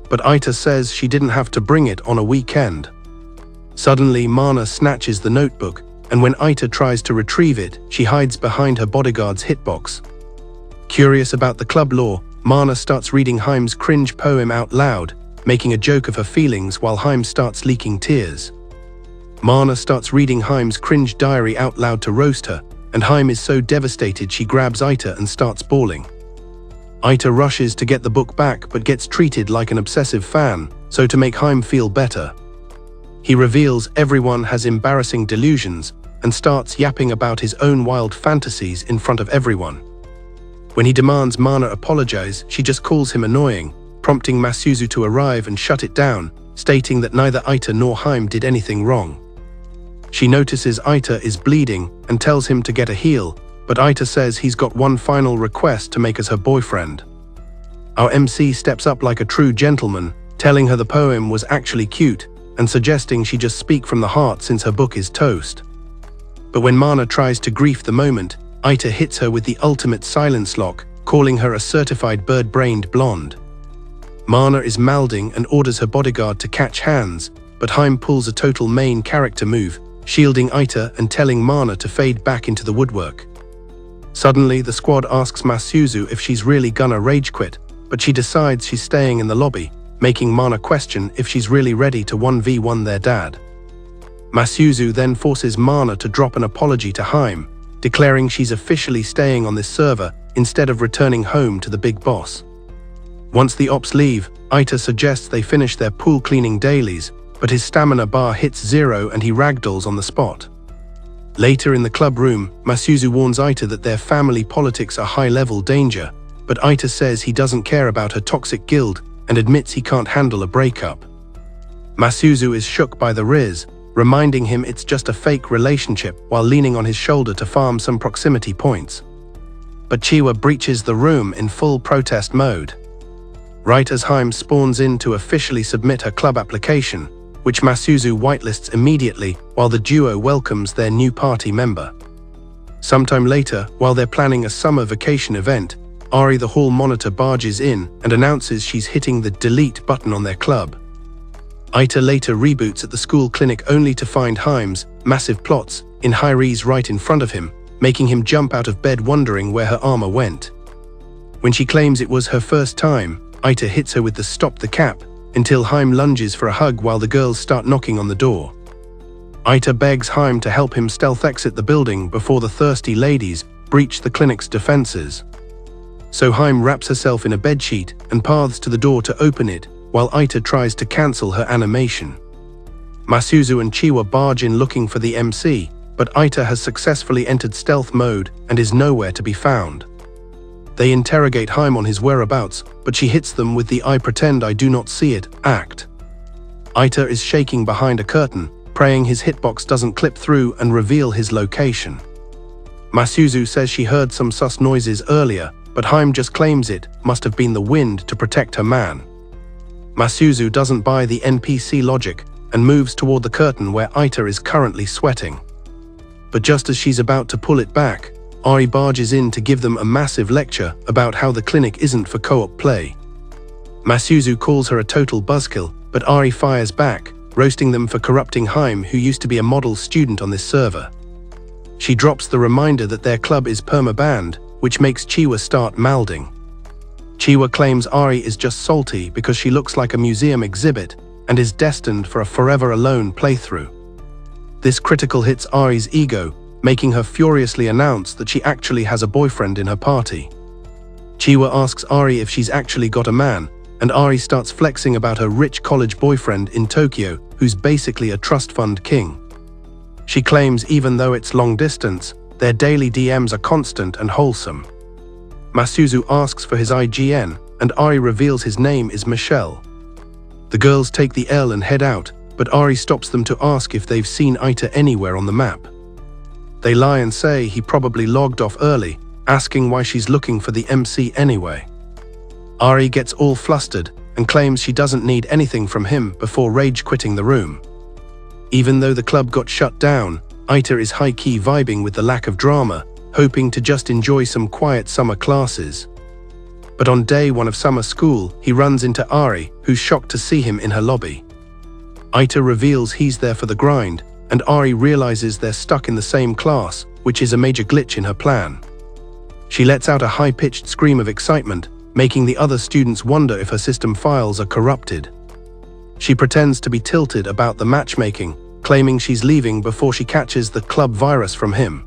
But Eita says she didn't have to bring it on a weekend. Suddenly, Mana snatches the notebook, and when Eita tries to retrieve it, she hides behind her bodyguard's hitbox. Curious about the club lore, Mana starts reading Harem's cringe poem out loud, making a joke of her feelings while Harem starts leaking tears. Mana starts reading Harem's cringe diary out loud to roast her, and Harem is so devastated she grabs Eita and starts bawling. Eita rushes to get the book back but gets treated like an obsessive fan, so to make Harem feel better, he reveals everyone has embarrassing delusions and starts yapping about his own wild fantasies in front of everyone. When he demands Mana apologize, she just calls him annoying, prompting Masuzu to arrive and shut it down, stating that neither Eita nor Harem did anything wrong. She notices Eita is bleeding and tells him to get a heal, but Eita says he's got one final request to make as her boyfriend. Our MC steps up like a true gentleman, telling her the poem was actually cute and suggesting she just speak from the heart since her book is toast. But when Mana tries to grief the moment, Eita hits her with the ultimate silence lock, calling her a certified bird-brained blonde. Mana is mouthing and orders her bodyguard to catch hands, but Harem pulls a total main character move, shielding Eita and telling Mana to fade back into the woodwork. Suddenly, the squad asks Masuzu if she's really gonna rage quit, but she decides she's staying in the lobby, making Mana question if she's really ready to 1v1 their dad. Masuzu then forces Mana to drop an apology to Harem, declaring she's officially staying on this server instead of returning home to the big boss. Once the ops leave, Eita suggests they finish their pool cleaning dailies, but his stamina bar hits 0 and he ragdolls on the spot. Later in the club room, Masuzu warns Eita that their family politics are high-level danger, but Eita says he doesn't care about her toxic guild and admits he can't handle a breakup. Masuzu is shook by the RIZZ, reminding him it's just a fake relationship while leaning on his shoulder to farm some proximity points. But Chiwa breaches the room in full protest mode. Right as Harem spawns in to officially submit her club application, which Masuzu whitelists immediately while the duo welcomes their new party member. Sometime later, while they're planning a summer vacation event, Ari the hall monitor barges in and announces she's hitting the delete button on their club. Eita later reboots at the school clinic only to find Harem's massive plots in RIZZ right in front of him, making him jump out of bed wondering where her armor went. When she claims it was her first time, Eita hits her with the stop the cap until Harem lunges for a hug while the girls start knocking on the door. Eita begs Harem to help him stealth exit the building before the thirsty ladies breach the clinic's defenses. So Harem wraps herself in a bedsheet and paths to the door to open it, while Eita tries to cancel her animation. Masuzu and Chiwa barge in looking for the MC, but Eita has successfully entered stealth mode and is nowhere to be found. They interrogate Harem on his whereabouts, but she hits them with the "I pretend I do not see it" act. Eita is shaking behind a curtain, praying his hitbox doesn't clip through and reveal his location. Masuzu says she heard some sus noises earlier, but Harem just claims it must have been the wind to protect her man. Masuzu doesn't buy the NPC logic and moves toward the curtain where Eita is currently sweating. But just as she's about to pull it back, Ari barges in to give them a massive lecture about how the clinic isn't for co-op play. Masuzu calls her a total buzzkill, but Ari fires back, roasting them for corrupting Harem, who used to be a model student on this server. She drops the reminder that their club is perma-banned, which makes Chiwa start mouthing. Chiwa claims Ari is just salty because she looks like a museum exhibit and is destined for a forever alone playthrough. This critical hits Ari's ego, making her furiously announce that she actually has a boyfriend in her party. Chiwa asks Ari if she's actually got a man, and Ari starts flexing about her rich college boyfriend in Tokyo, who's basically a trust fund king. She claims even though it's long distance, their daily DMs are constant and wholesome. Masuzu asks for his IGN, and Ari reveals his name is Michelle. The girls take the L and head out, but Ari stops them to ask if they've seen Eita anywhere on the map. They lie and say he probably logged off early, asking why she's looking for the MC anyway. Ari gets all flustered and claims she doesn't need anything from him before rage quitting the room. Even though the club got shut down, Eita is high-key vibing with the lack of drama, hoping to just enjoy some quiet summer classes. But on day 1 of summer school, he runs into Ari, who's shocked to see him in her lobby. Eita reveals he's there for the grind, and Ari realizes they're stuck in the same class, which is a major glitch in her plan. She lets out a high-pitched scream of excitement, making the other students wonder if her system files are corrupted. She pretends to be tilted about the matchmaking, claiming she's leaving before she catches the club virus from him.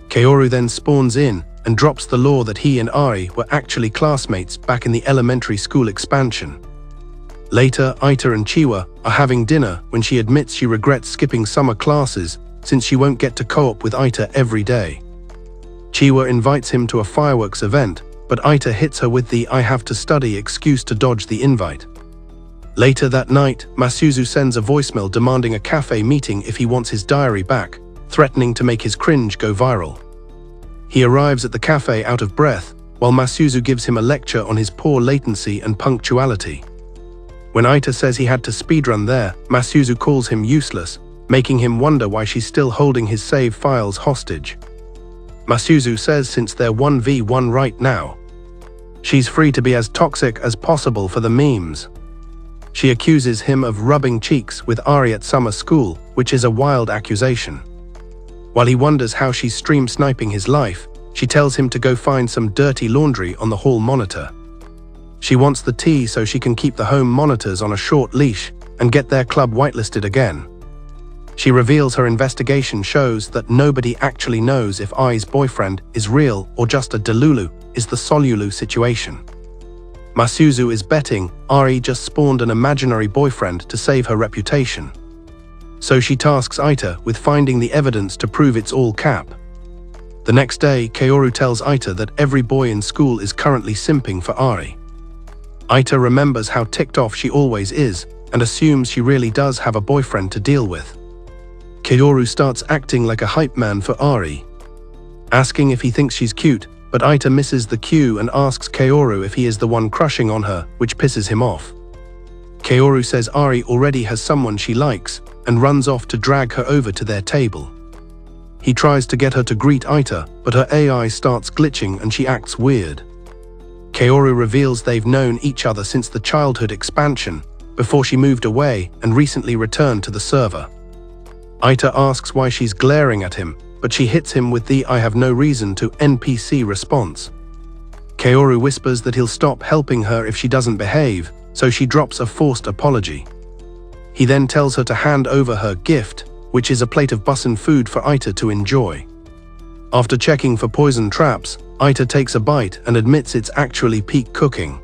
Kaoru then spawns in and drops the law that he and Ari were actually classmates back in the elementary school expansion. Later, Eita and Chiwa are having dinner when she admits she regrets skipping summer classes since she won't get to co-op with Eita every day. Chiwa invites him to a fireworks event, but Eita hits her with the "I have to study" excuse to dodge the invite. Later that night, Masuzu sends a voicemail demanding a cafe meeting if he wants his diary back, threatening to make his cringe go viral. He arrives at the cafe out of breath, while Masuzu gives him a lecture on his poor latency and punctuality. When Eita says he had to speedrun there, Masuzu calls him useless, making him wonder why she's still holding his save files hostage. Masuzu says since they're 1v1 right now, she's free to be as toxic as possible for the memes. She accuses him of rubbing cheeks with Ari at summer school, which is a wild accusation. While he wonders how she's stream sniping his life, she tells him to go find some dirty laundry on the hall monitor. She wants the tea so she can keep the home monitors on a short leash and get their club whitelisted again. She reveals her investigation shows that nobody actually knows if Ai's boyfriend is real or just a delulu, is the Solulu situation. Masuzu is betting Ari just spawned an imaginary boyfriend to save her reputation. So she tasks Eita with finding the evidence to prove it's all cap. The next day, Kaoru tells Eita that every boy in school is currently simping for Ari. Eita remembers how ticked off she always is and assumes she really does have a boyfriend to deal with. Kaoru starts acting like a hype man for Ari, asking if he thinks she's cute, but Eita misses the cue and asks Kaoru if he is the one crushing on her, which pisses him off. Kaoru says Ari already has someone she likes and runs off to drag her over to their table. He tries to get her to greet Eita, but her AI starts glitching and she acts weird. Kaoru reveals they've known each other since the childhood expansion, before she moved away and recently returned to the server. Eita asks why she's glaring at him, but she hits him with the "I have no reason to" NPC response. Kaoru whispers that he'll stop helping her if she doesn't behave, so she drops a forced apology. He then tells her to hand over her gift, which is a plate of bussin food for Eita to enjoy. After checking for poison traps, Eita takes a bite and admits it's actually peak cooking.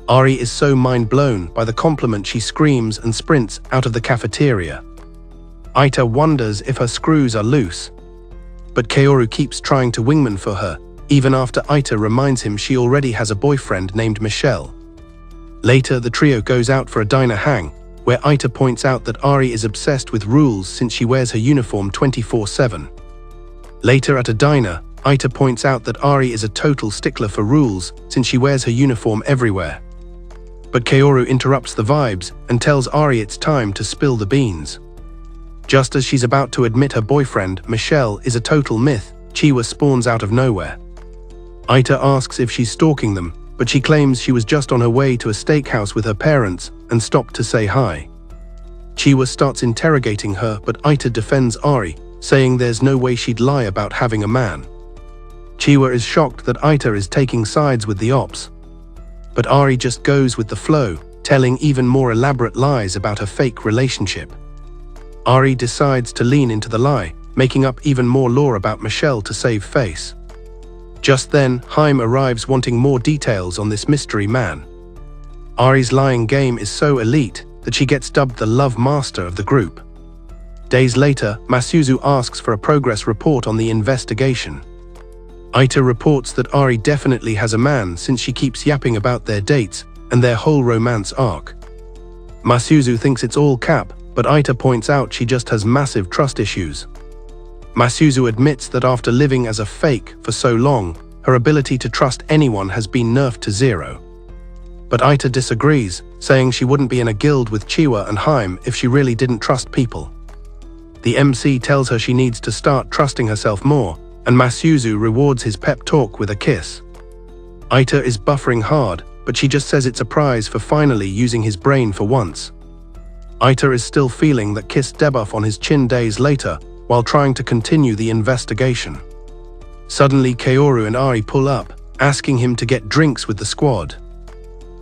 Ari is so mind-blown by the compliment she screams and sprints out of the cafeteria. Eita wonders if her screws are loose, but Kaoru keeps trying to wingman for her, even after Eita reminds him she already has a boyfriend named Michelle. Later, the trio goes out for a diner hang, where Eita points out that Ari is obsessed with rules since she wears her uniform 24/7. Later at a diner, Eita points out that Ari is a total stickler for rules since she wears her uniform everywhere. But Kaoru interrupts the vibes and tells Ari it's time to spill the beans. Just as she's about to admit her boyfriend, Michelle, is a total myth, Chiwa spawns out of nowhere. Eita asks if she's stalking them, but she claims she was just on her way to a steakhouse with her parents and stopped to say hi. Chiwa starts interrogating her, but Eita defends Ari, saying there's no way she'd lie about having a man. Chiwa is shocked that Eita is taking sides with the ops, but Ari just goes with the flow, telling even more elaborate lies about her fake relationship. Ari decides to lean into the lie, making up even more lore about Michelle to save face. Just then, Harem arrives wanting more details on this mystery man. Ari's lying game is so elite that she gets dubbed the love master of the group. Days later, Masuzu asks for a progress report on the investigation. Eita reports that Ari definitely has a man since she keeps yapping about their dates and their whole romance arc. Masuzu thinks it's all cap, but Eita points out she just has massive trust issues. Masuzu admits that after living as a fake for so long, her ability to trust anyone has been nerfed to 0. But Eita disagrees, saying she wouldn't be in a guild with Chiwa and Harem if she really didn't trust people. The MC tells her she needs to start trusting herself more, and Masuzu rewards his pep talk with a kiss. Eita is buffering hard, but she just says it's a prize for finally using his brain for once. Eita is still feeling that kiss debuff on his chin days later, while trying to continue the investigation. Suddenly, Kaoru and Ari pull up, asking him to get drinks with the squad.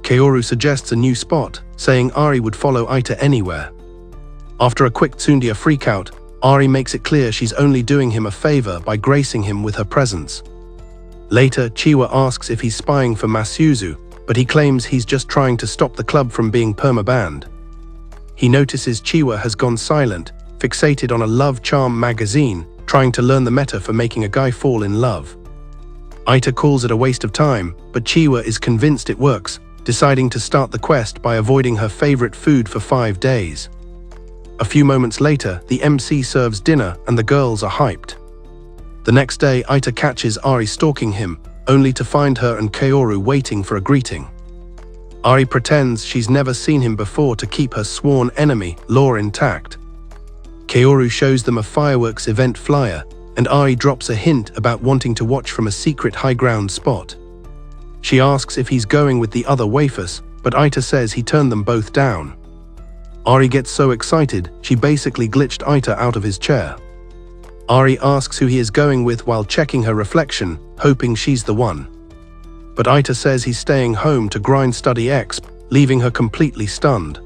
Kaoru suggests a new spot, saying Ari would follow Eita anywhere. After a quick Tsundia freakout, Ari makes it clear she's only doing him a favor by gracing him with her presence. Later, Chiwa asks if he's spying for Masuzu, but he claims he's just trying to stop the club from being permabanned. He notices Chiwa has gone silent, fixated on a love charm magazine, trying to learn the meta for making a guy fall in love. Eita calls it a waste of time, but Chiwa is convinced it works, deciding to start the quest by avoiding her favorite food for 5 days. A few moments later, the MC serves dinner and the girls are hyped. The next day, Eita catches Ari stalking him, only to find her and Kaoru waiting for a greeting. Ari pretends she's never seen him before to keep her sworn enemy, lore, intact. Kaoru shows them a fireworks event flyer, and Ari drops a hint about wanting to watch from a secret high ground spot. She asks if he's going with the other wafers, but Eita says he turned them both down. Ari gets so excited, she basically glitched Eita out of his chair. Ari asks who he is going with while checking her reflection, hoping she's the one. But Eita says he's staying home to grind study exp, leaving her completely stunned.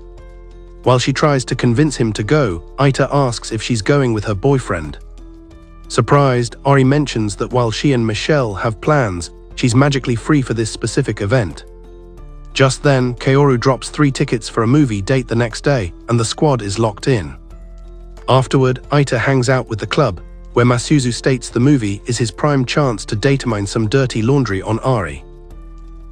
While she tries to convince him to go, Eita asks if she's going with her boyfriend. Surprised, Ari mentions that while she and Michelle have plans, she's magically free for this specific event. Just then, Kaoru drops 3 tickets for a movie date the next day, and the squad is locked in. Afterward, Eita hangs out with the club, where Masuzu states the movie is his prime chance to datamine some dirty laundry on Ari.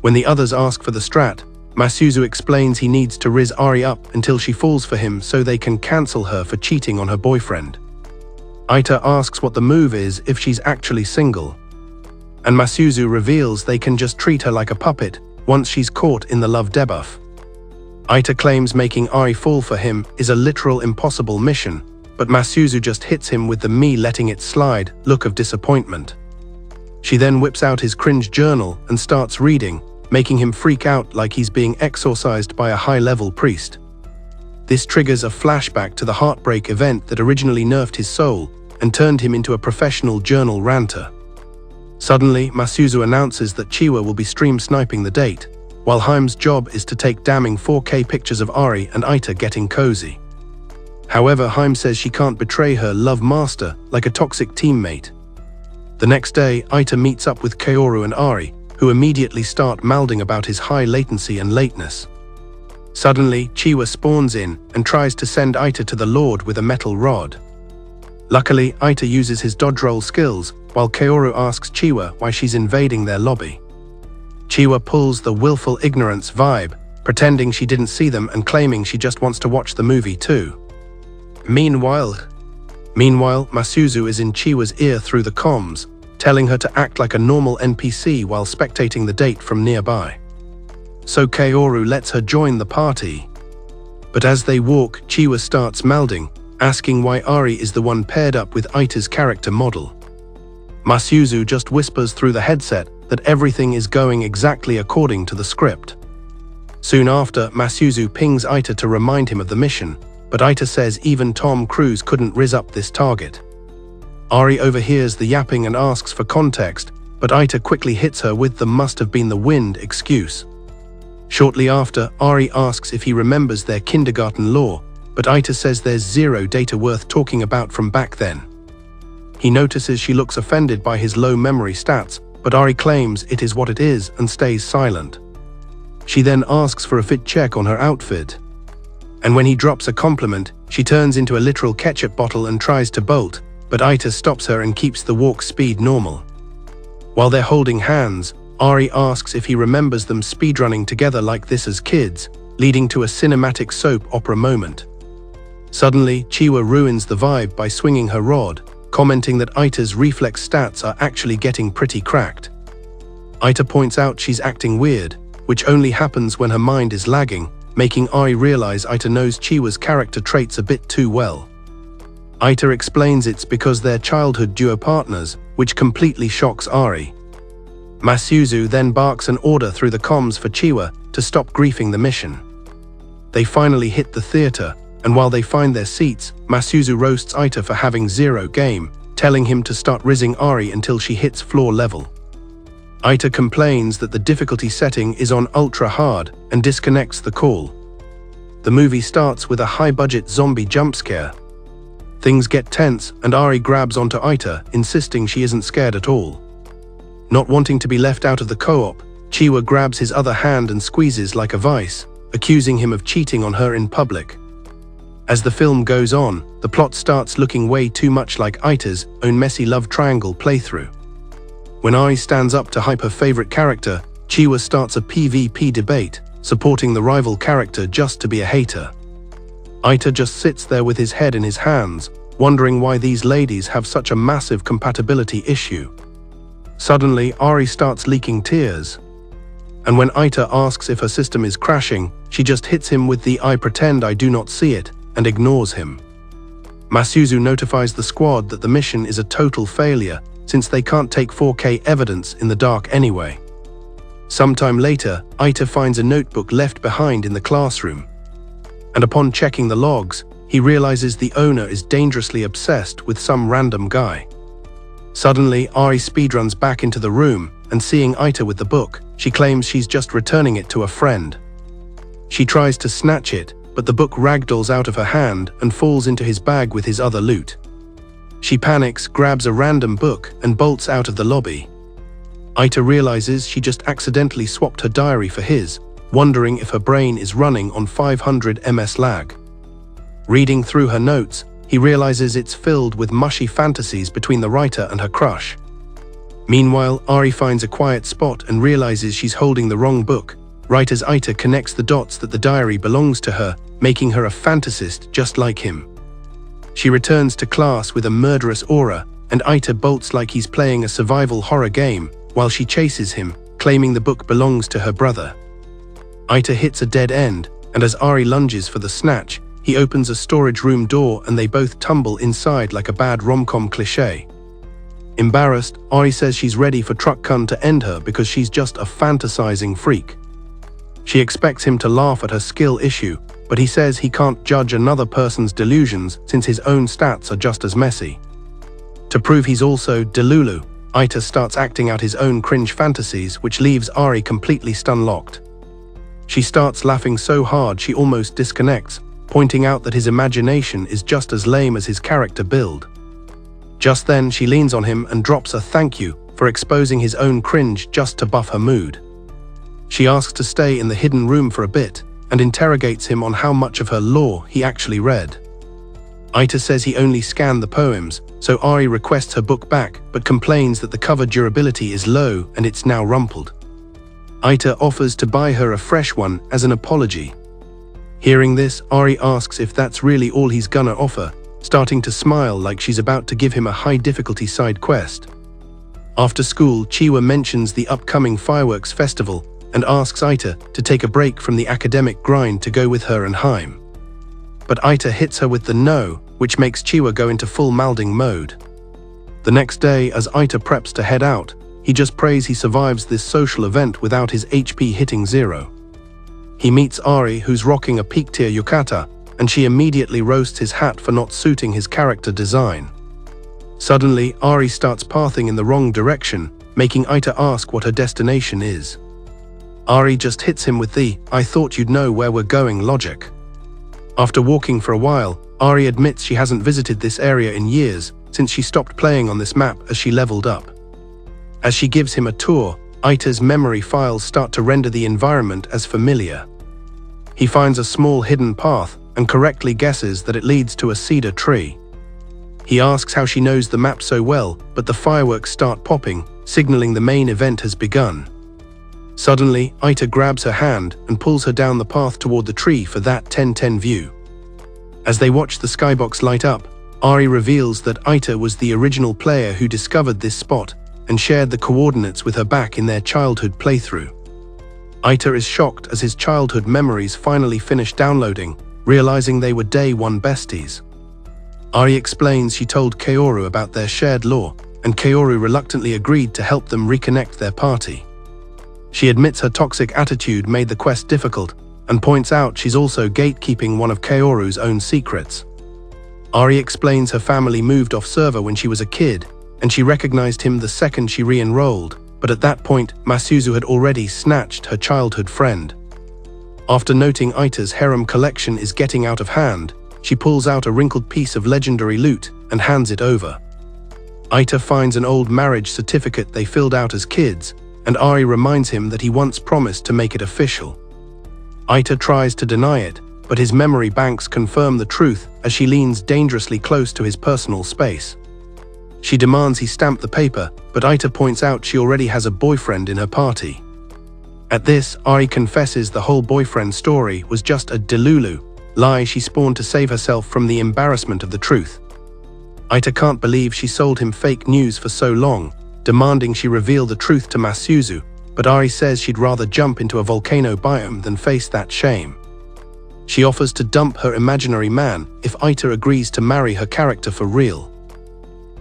When the others ask for the strat, Masuzu explains he needs to RIZZ Ari up until she falls for him so they can cancel her for cheating on her boyfriend. Eita asks what the move is if she's actually single. And Masuzu reveals they can just treat her like a puppet once she's caught in the love debuff. Eita claims making Ari fall for him is a literal impossible mission, but Masuzu just hits him with the "me letting it slide" look of disappointment. She then whips out his cringe journal and starts reading, making him freak out like he's being exorcised by a high-level priest. This triggers a flashback to the heartbreak event that originally nerfed his soul and turned him into a professional journal ranter. Suddenly, Masuzu announces that Chiwa will be stream sniping the date, while Harem's job is to take damning 4K pictures of Ari and Eita getting cozy. However, Harem says she can't betray her love master like a toxic teammate. The next day, Eita meets up with Kaoru and Ari, who immediately start mouthing about his high latency and lateness. Suddenly, Chiwa spawns in and tries to send Eita to the Lord with a metal rod. Luckily, Eita uses his dodge roll skills, while Kaoru asks Chiwa why she's invading their lobby. Chiwa pulls the willful ignorance vibe, pretending she didn't see them and claiming she just wants to watch the movie too. Meanwhile, Masuzu is in Chiwa's ear through the comms, telling her to act like a normal NPC while spectating the date from nearby. So Kaoru lets her join the party. But as they walk, Chiwa starts melding, asking why Ari is the one paired up with Eita's character model. Masuzu just whispers through the headset that everything is going exactly according to the script. Soon after, Masuzu pings Eita to remind him of the mission, but Eita says even Tom Cruise couldn't RIZZ up this target. Ari overhears the yapping and asks for context, but Eita quickly hits her with the "must have been the wind" excuse. Shortly after, Ari asks if he remembers their kindergarten lore, but Eita says there's zero data worth talking about from back then. He notices she looks offended by his low memory stats, but Ari claims it is what it is and stays silent. She then asks for a fit check on her outfit. And when he drops a compliment, she turns into a literal ketchup bottle and tries to bolt, but Eita stops her and keeps the walk speed normal. While they're holding hands, Ari asks if he remembers them speedrunning together like this as kids, leading to a cinematic soap opera moment. Suddenly, Chiwa ruins the vibe by swinging her rod, commenting that Eita's reflex stats are actually getting pretty cracked. Eita points out she's acting weird, which only happens when her mind is lagging, making Ari realize Eita knows Chiwa's character traits a bit too well. Eita explains it's because they're childhood duo partners, which completely shocks Ari. Masuzu then barks an order through the comms for Chiwa to stop griefing the mission. They finally hit the theater, and while they find their seats, Masuzu roasts Eita for having zero game, telling him to start rizzing Ari until she hits floor level. Eita complains that the difficulty setting is on ultra hard and disconnects the call. The movie starts with a high-budget zombie jump scare. Things get tense and Ari grabs onto Eita, insisting she isn't scared at all. Not wanting to be left out of the co-op, Chiwa grabs his other hand and squeezes like a vice, accusing him of cheating on her in public. As the film goes on, the plot starts looking way too much like Eita's own messy love triangle playthrough. When Ari stands up to hype her favorite character, Chiwa starts a PvP debate, supporting the rival character just to be a hater. Eita just sits there with his head in his hands, wondering why these ladies have such a massive compatibility issue. Suddenly, Ari starts leaking tears. And when Eita asks if her system is crashing, she just hits him with the "I pretend I do not see it" and ignores him. Masuzu notifies the squad that the mission is a total failure since they can't take 4K evidence in the dark anyway. Sometime later, Eita finds a notebook left behind in the classroom. And upon checking the logs, he realizes the owner is dangerously obsessed with some random guy. Suddenly, Ari speedruns back into the room, and seeing Eita with the book, she claims she's just returning it to a friend. She tries to snatch it, but the book ragdolls out of her hand and falls into his bag with his other loot. She panics, grabs a random book, and bolts out of the lobby. Eita realizes she just accidentally swapped her diary for his, wondering if her brain is running on 500 ms lag. Reading through her notes, he realizes it's filled with mushy fantasies between the writer and her crush. Meanwhile, Ari finds a quiet spot and realizes she's holding the wrong book, right as Eita connects the dots that the diary belongs to her, making her a fantasist just like him. She returns to class with a murderous aura, and Eita bolts like he's playing a survival horror game while she chases him, claiming the book belongs to her brother. Eita hits a dead end, and as Ari lunges for the snatch, he opens a storage room door and they both tumble inside like a bad rom-com cliché. Embarrassed, Ari says she's ready for Recap-Kun to end her because she's just a fantasizing freak. She expects him to laugh at her skill issue, but he says he can't judge another person's delusions since his own stats are just as messy. To prove he's also delulu, Eita starts acting out his own cringe fantasies, which leaves Ari completely stun-locked. She starts laughing so hard she almost disconnects, pointing out that his imagination is just as lame as his character build. Just then, she leans on him and drops a thank you for exposing his own cringe just to buff her mood. She asks to stay in the hidden room for a bit and interrogates him on how much of her lore he actually read. Eita says he only scanned the poems, so Ari requests her book back but complains that the cover durability is low and it's now rumpled. Eita offers to buy her a fresh one as an apology. Hearing this, Ari asks if that's really all he's gonna offer, starting to smile like she's about to give him a high-difficulty side quest. After school, Chiwa mentions the upcoming fireworks festival and asks Eita to take a break from the academic grind to go with her and Harem. But Eita hits her with the no, which makes Chiwa go into full malding mode. The next day, as Eita preps to head out, he just prays he survives this social event without his HP hitting 0. He meets Ari, who's rocking a peak-tier yukata, and she immediately roasts his hat for not suiting his character design. Suddenly, Ari starts pathing in the wrong direction, making Eita ask what her destination is. Ari just hits him with the "I thought you'd know where we're going" logic. After walking for a while, Ari admits she hasn't visited this area in years since she stopped playing on this map as she leveled up. As she gives him a tour, Eita's memory files start to render the environment as familiar. He finds a small hidden path and correctly guesses that it leads to a cedar tree. He asks how she knows the map so well, but the fireworks start popping, signaling the main event has begun. Suddenly, Eita grabs her hand and pulls her down the path toward the tree for that 10-10 view. As they watch the skybox light up, Ari reveals that Eita was the original player who discovered this spot and shared the coordinates with her back in their childhood playthrough. Eita is shocked as his childhood memories finally finish downloading, realizing they were day one besties. Ari explains she told Kaoru about their shared lore, and Kaoru reluctantly agreed to help them reconnect their party. She admits her toxic attitude made the quest difficult, and points out she's also gatekeeping one of Kaoru's own secrets. Ari explains her family moved off server when she was a kid, and she recognized him the second she re-enrolled, but at that point, Masuzu had already snatched her childhood friend. After noting Eita's harem collection is getting out of hand, she pulls out a wrinkled piece of legendary loot and hands it over. Eita finds an old marriage certificate they filled out as kids, and Ari reminds him that he once promised to make it official. Eita tries to deny it, but his memory banks confirm the truth as she leans dangerously close to his personal space. She demands he stamp the paper, but Eita points out she already has a boyfriend in her party. At this, Ari confesses the whole boyfriend story was just a delulu lie she spawned to save herself from the embarrassment of the truth. Eita can't believe she sold him fake news for so long, demanding she reveal the truth to Masuzu, but Ari says she'd rather jump into a volcano biome than face that shame. She offers to dump her imaginary man if Eita agrees to marry her character for real.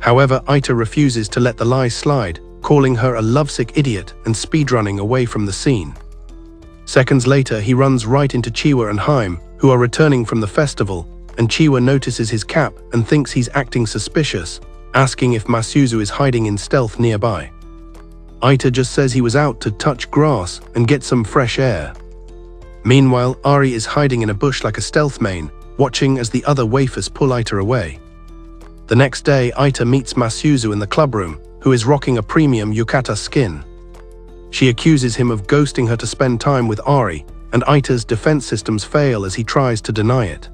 However, Eita refuses to let the lies slide, calling her a lovesick idiot and speedrunning away from the scene. Seconds later, he runs right into Chiwa and Harem, who are returning from the festival, and Chiwa notices his cap and thinks he's acting suspicious, asking if Masuzu is hiding in stealth nearby. Eita just says he was out to touch grass and get some fresh air. Meanwhile, Ari is hiding in a bush like a stealth main, watching as the other wafers pull Eita away. The next day, Eita meets Masuzu in the clubroom, who is rocking a premium yukata skin. She accuses him of ghosting her to spend time with Ari, and Eita's defense systems fail as he tries to deny it.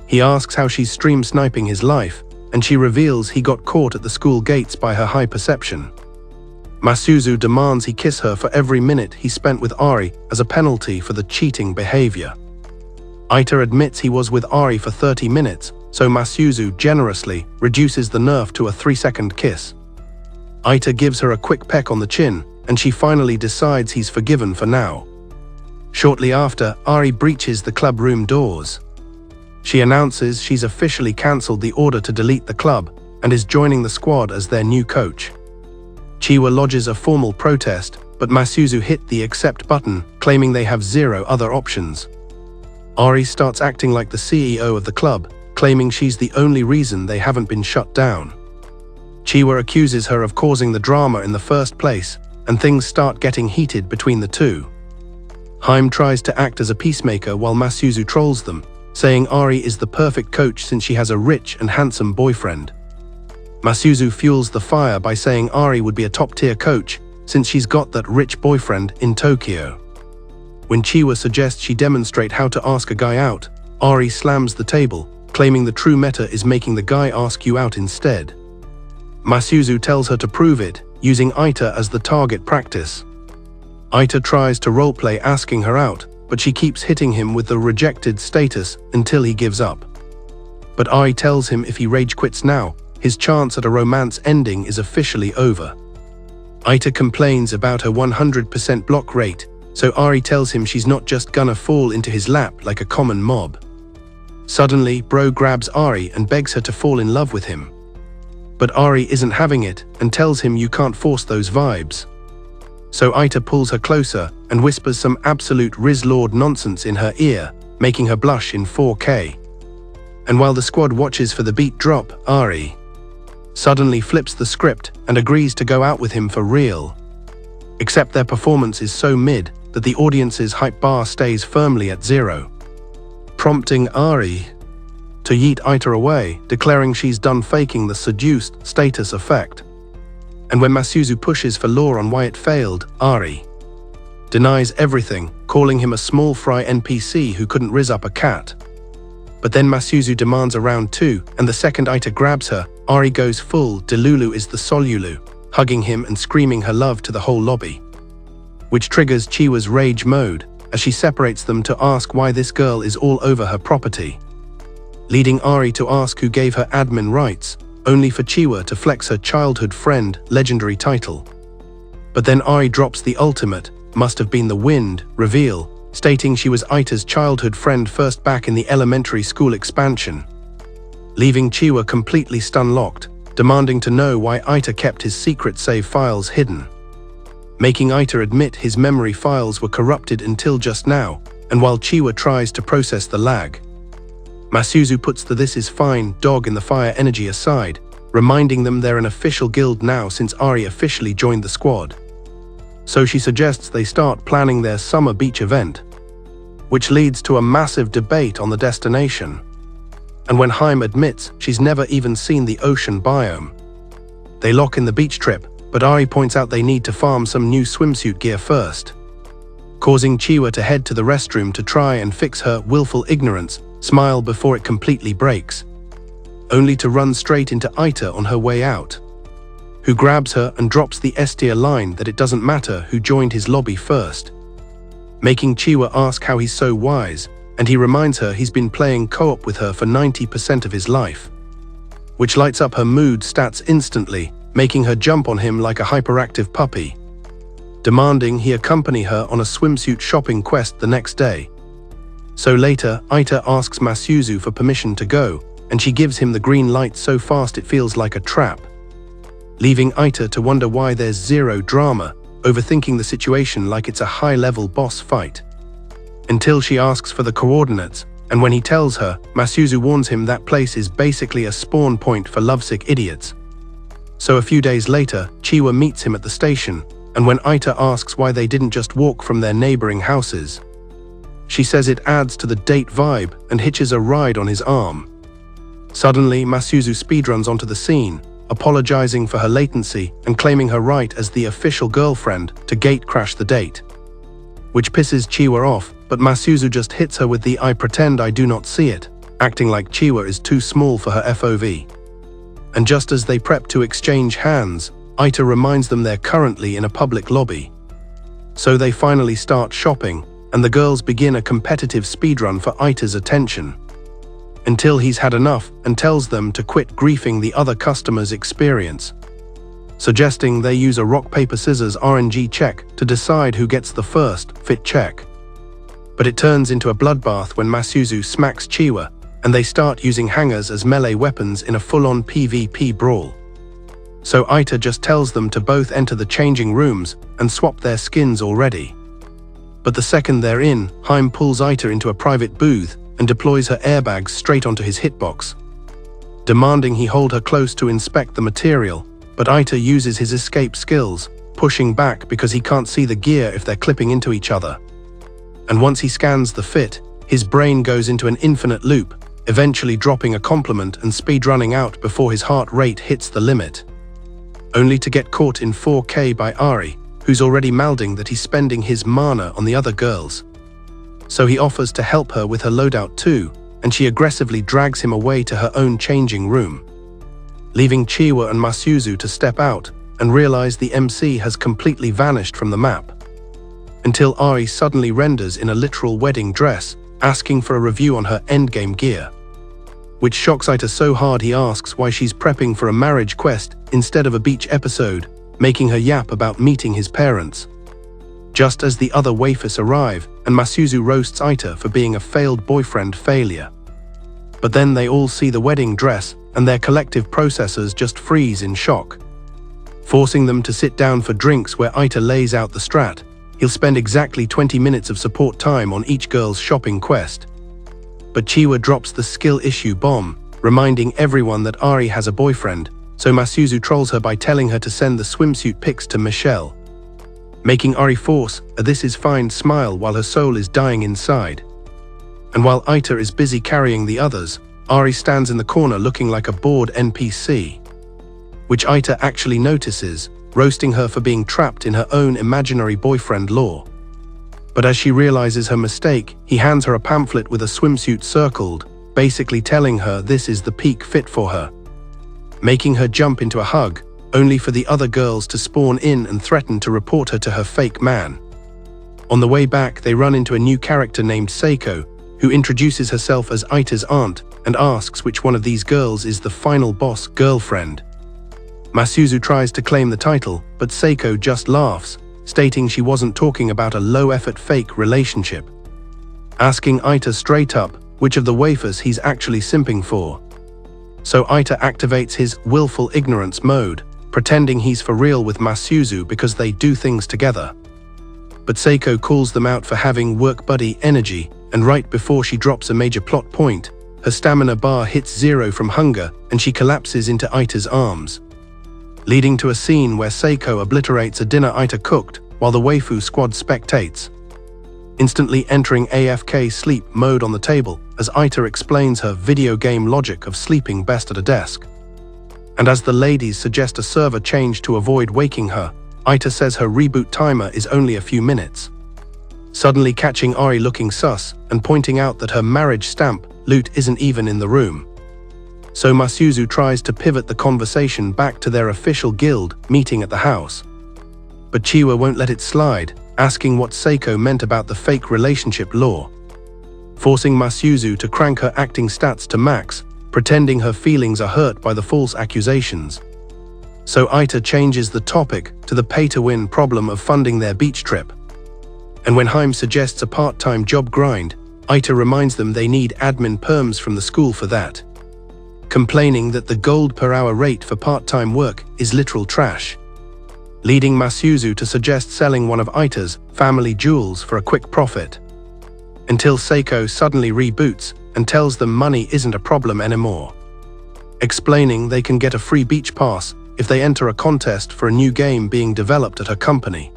He asks how she's stream sniping his life, and she reveals he got caught at the school gates by her high perception. Masuzu demands he kiss her for every minute he spent with Ari as a penalty for the cheating behavior. Eita admits he was with Ari for 30 minutes, so Masuzu generously reduces the nerf to a 3-second kiss. Eita gives her a quick peck on the chin, and she finally decides he's forgiven for now. Shortly after, Ari breaches the club room doors. She announces she's officially cancelled the order to delete the club and is joining the squad as their new coach. Chiwa lodges a formal protest, but Masuzu hit the accept button, claiming they have zero other options. Ari starts acting like the CEO of the club, claiming she's the only reason they haven't been shut down. Chiwa accuses her of causing the drama in the first place, and things start getting heated between the two. Harem tries to act as a peacemaker while Masuzu trolls them, saying Ari is the perfect coach since she has a rich and handsome boyfriend. Masuzu fuels the fire by saying Ari would be a top-tier coach since she's got that rich boyfriend in Tokyo. When Chiwa suggests she demonstrate how to ask a guy out, Ari slams the table, claiming the true meta is making the guy ask you out instead. Masuzu tells her to prove it, using Eita as the target practice. Eita tries to roleplay asking her out, but she keeps hitting him with the rejected status until he gives up. But Ari tells him if he rage quits now, his chance at a romance ending is officially over. Eita complains about her 100% block rate, so Ari tells him she's not just gonna fall into his lap like a common mob. Suddenly, Bro grabs Ari and begs her to fall in love with him. But Ari isn't having it and tells him you can't force those vibes. So Eita pulls her closer and whispers some absolute RIZZ Lord nonsense in her ear, making her blush in 4K. And while the squad watches for the beat drop, Ari suddenly flips the script and agrees to go out with him for real. Except their performance is so mid that the audience's hype bar stays firmly at 0. Prompting Ari to yeet Eita away, declaring she's done faking the seduced status effect. And when Masuzu pushes for law on why it failed, Ari denies everything, calling him a small fry NPC who couldn't rizz up a cat. But then Masuzu demands a round 2, and the second Eita grabs her, Ari goes full Delulu is the Solulu, hugging him and screaming her love to the whole lobby. Which triggers Chiwa's rage mode, as she separates them to ask why this girl is all over her property. Leading Ari to ask who gave her admin rights, only for Chiwa to flex her childhood friend legendary title. But then Ari drops the ultimate, must have been the wind, reveal, stating she was Eita's childhood friend first back in the elementary school expansion. Leaving Chiwa completely stun-locked, demanding to know why Eita kept his secret save files hidden. Making Eita admit his memory files were corrupted until just now, and while Chiwa tries to process the lag. Masuzu puts the "this is fine" dog in the fire energy aside, reminding them they're an official guild now since Ari officially joined the squad. So she suggests they start planning their summer beach event, which leads to a massive debate on the destination. And when Harem admits she's never even seen the ocean biome, they lock in the beach trip, but Ari points out they need to farm some new swimsuit gear first, causing Chiwa to head to the restroom to try and fix her willful ignorance smile before it completely breaks, only to run straight into Eita on her way out, who grabs her and drops the S-tier line that it doesn't matter who joined his lobby first, making Chiwa ask how he's so wise, and he reminds her he's been playing co-op with her for 90% of his life, which lights up her mood stats instantly, making her jump on him like a hyperactive puppy. demanding he accompany her on a swimsuit shopping quest the next day. So later, Eita asks Masuzu for permission to go, and she gives him the green light so fast it feels like a trap, leaving Eita to wonder why there's zero drama, overthinking the situation like it's a high-level boss fight. Until she asks for the coordinates, and when he tells her, Masuzu warns him that place is basically a spawn point for lovesick idiots. So a few days later, Chiwa meets him at the station, and when Eita asks why they didn't just walk from their neighboring houses, she says it adds to the date vibe and hitches a ride on his arm. Suddenly, Masuzu speedruns onto the scene, apologizing for her latency and claiming her right as the official girlfriend to gate-crash the date, which pisses Chiwa off, but Masuzu just hits her with the "I pretend I do not see it," acting like Chiwa is too small for her FOV. And just as they prep to exchange hands, Eita reminds them they're currently in a public lobby. So they finally start shopping, and the girls begin a competitive speedrun for Eita's attention, until he's had enough and tells them to quit griefing the other customers' experience, suggesting they use a rock-paper-scissors RNG check to decide who gets the first fit check. But it turns into a bloodbath when Masuzu smacks Chiwa, and they start using hangers as melee weapons in a full-on PvP brawl. So Eita just tells them to both enter the changing rooms and swap their skins already. But the second they're in, Harem pulls Eita into a private booth and deploys her airbags straight onto his hitbox, demanding he hold her close to inspect the material, but Eita uses his escape skills, pushing back because he can't see the gear if they're clipping into each other. And once he scans the fit, his brain goes into an infinite loop, eventually dropping a compliment and speedrunning out before his heart rate hits the limit, only to get caught in 4K by Ari, who's already mouthing that he's spending his mana on the other girls. So he offers to help her with her loadout too, and she aggressively drags him away to her own changing room, leaving Chiwa and Masuzu to step out and realize the MC has completely vanished from the map, until Ari suddenly renders in a literal wedding dress, asking for a review on her endgame gear, which shocks Eita so hard he asks why she's prepping for a marriage quest instead of a beach episode, making her yap about meeting his parents. Just as the other waifus arrive, and Masuzu roasts Eita for being a failed boyfriend failure. But then they all see the wedding dress, and their collective processors just freeze in shock, forcing them to sit down for drinks where Eita lays out the strat. He'll spend exactly 20 minutes of support time on each girl's shopping quest. But Chiwa drops the skill issue bomb, reminding everyone that Ari has a boyfriend, so Masuzu trolls her by telling her to send the swimsuit pics to Michelle, making Ari force a "this is fine" smile while her soul is dying inside. And while Eita is busy carrying the others, Ari stands in the corner looking like a bored NPC, which Eita actually notices, roasting her for being trapped in her own imaginary boyfriend lore. But as she realizes her mistake, he hands her a pamphlet with a swimsuit circled, basically telling her this is the peak fit for her, making her jump into a hug, only for the other girls to spawn in and threaten to report her to her fake man. On the way back, they run into a new character named Seiko, who introduces herself as Eita's aunt and asks which one of these girls is the final boss girlfriend. Masuzu tries to claim the title, but Seiko just laughs, stating she wasn't talking about a low-effort fake relationship, asking Eita straight up which of the waifus he's actually simping for. So Eita activates his willful ignorance mode, pretending he's for real with Masuzu because they do things together. But Seiko calls them out for having work buddy energy, and right before she drops a major plot point, her stamina bar hits 0 from hunger and she collapses into Eita's arms, leading to a scene where Seiko obliterates a dinner Eita cooked while the waifu squad spectates, instantly entering AFK sleep mode on the table as Eita explains her video game logic of sleeping best at a desk. And as the ladies suggest a server change to avoid waking her, Eita says her reboot timer is only a few minutes, suddenly catching Ari looking sus and pointing out that her marriage stamp loot isn't even in the room. So Masuzu tries to pivot the conversation back to their official guild meeting at the house. But Chiwa won't let it slide, asking what Seiko meant about the fake relationship lore, forcing Masuzu to crank her acting stats to max, pretending her feelings are hurt by the false accusations. So Eita changes the topic to the pay-to-win problem of funding their beach trip. And when Harem suggests a part-time job grind, Eita reminds them they need admin perms from the school for that, complaining that the gold per hour rate for part-time work is literal trash, leading Masuzu to suggest selling one of Eita's family jewels for a quick profit, until Seiko suddenly reboots and tells them money isn't a problem anymore, explaining they can get a free beach pass if they enter a contest for a new game being developed at her company.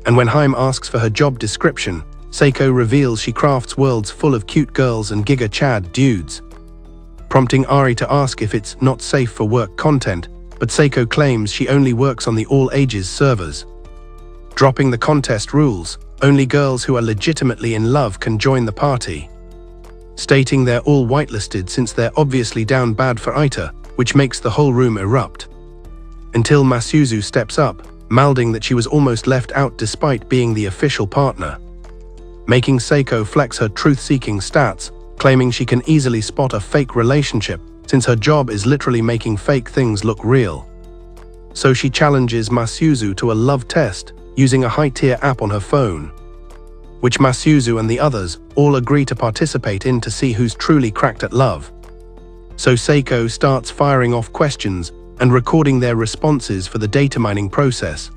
And when Harem asks for her job description, Seiko reveals she crafts worlds full of cute girls and Giga Chad dudes, prompting Ari to ask if it's not safe for work content, but Seiko claims she only works on the all-ages servers. Dropping the contest rules, only girls who are legitimately in love can join the party, stating they're all whitelisted since they're obviously down bad for Eita, which makes the whole room erupt. Until Masuzu steps up, mouthing that she was almost left out despite being the official partner, making Seiko flex her truth-seeking stats, claiming she can easily spot a fake relationship since her job is literally making fake things look real. So she challenges Masuzu to a love test using a high-tier app on her phone, which Masuzu and the others all agree to participate in to see who's truly cracked at love. So Seiko starts firing off questions and recording their responses for the data mining process.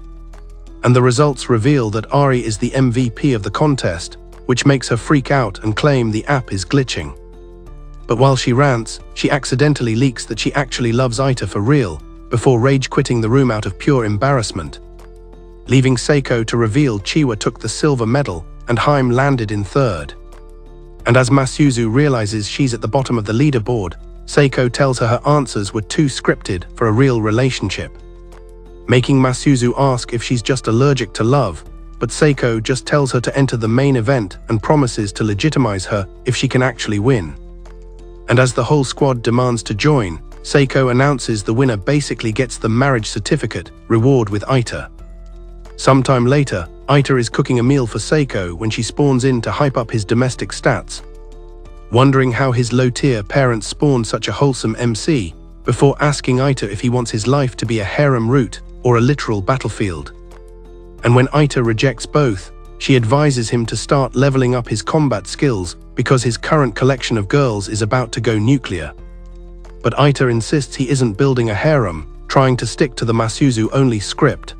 And the results reveal that Ari is the MVP of the contest, which makes her freak out and claim the app is glitching. But while she rants, she accidentally leaks that she actually loves Eita for real, before rage quitting the room out of pure embarrassment, leaving Seiko to reveal Chiwa took the silver medal and Harem landed in third. And as Masuzu realizes she's at the bottom of the leaderboard, Seiko tells her her answers were too scripted for a real relationship, making Masuzu ask if she's just allergic to love, but Seiko just tells her to enter the main event and promises to legitimize her if she can actually win. And as the whole squad demands to join, Seiko announces the winner basically gets the marriage certificate reward with Eita. Sometime later, Eita is cooking a meal for Seiko when she spawns in to hype up his domestic stats, wondering how his low-tier parents spawned such a wholesome MC, before asking Eita if he wants his life to be a harem route or a literal battlefield. And when Eita rejects both, she advises him to start leveling up his combat skills because his current collection of girls is about to go nuclear. But Eita insists he isn't building a harem, trying to stick to the Masuzu-only script,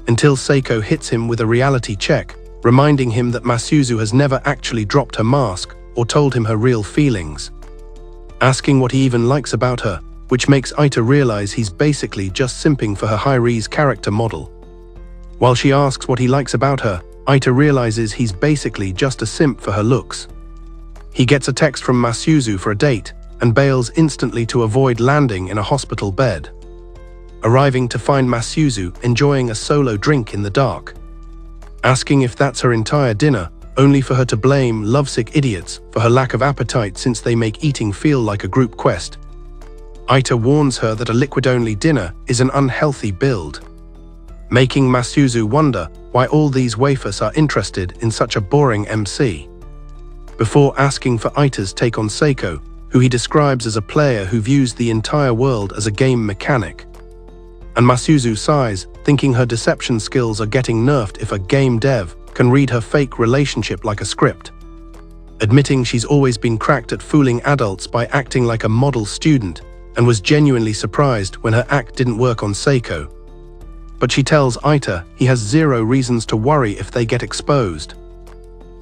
until Seiko hits him with a reality check, reminding him that Masuzu has never actually dropped her mask or told him her real feelings, asking what he even likes about her, which makes Eita realize he's basically just simping for her high RIZZ character model. While she asks what he likes about her, Eita realizes he's basically just a simp for her looks. He gets a text from Masuzu for a date and bails instantly to avoid landing in a hospital bed, arriving to find Masuzu enjoying a solo drink in the dark, asking if that's her entire dinner, only for her to blame lovesick idiots for her lack of appetite since they make eating feel like a group quest. Eita warns her that a liquid-only dinner is an unhealthy build, making Masuzu wonder why all these waifus are interested in such a boring MC, before asking for Eita's take on Seiko, who he describes as a player who views the entire world as a game mechanic. And Masuzu sighs, thinking her deception skills are getting nerfed if a game dev can read her fake relationship like a script, admitting she's always been cracked at fooling adults by acting like a model student and was genuinely surprised when her act didn't work on Seiko. But she tells Eita he has zero reasons to worry if they get exposed,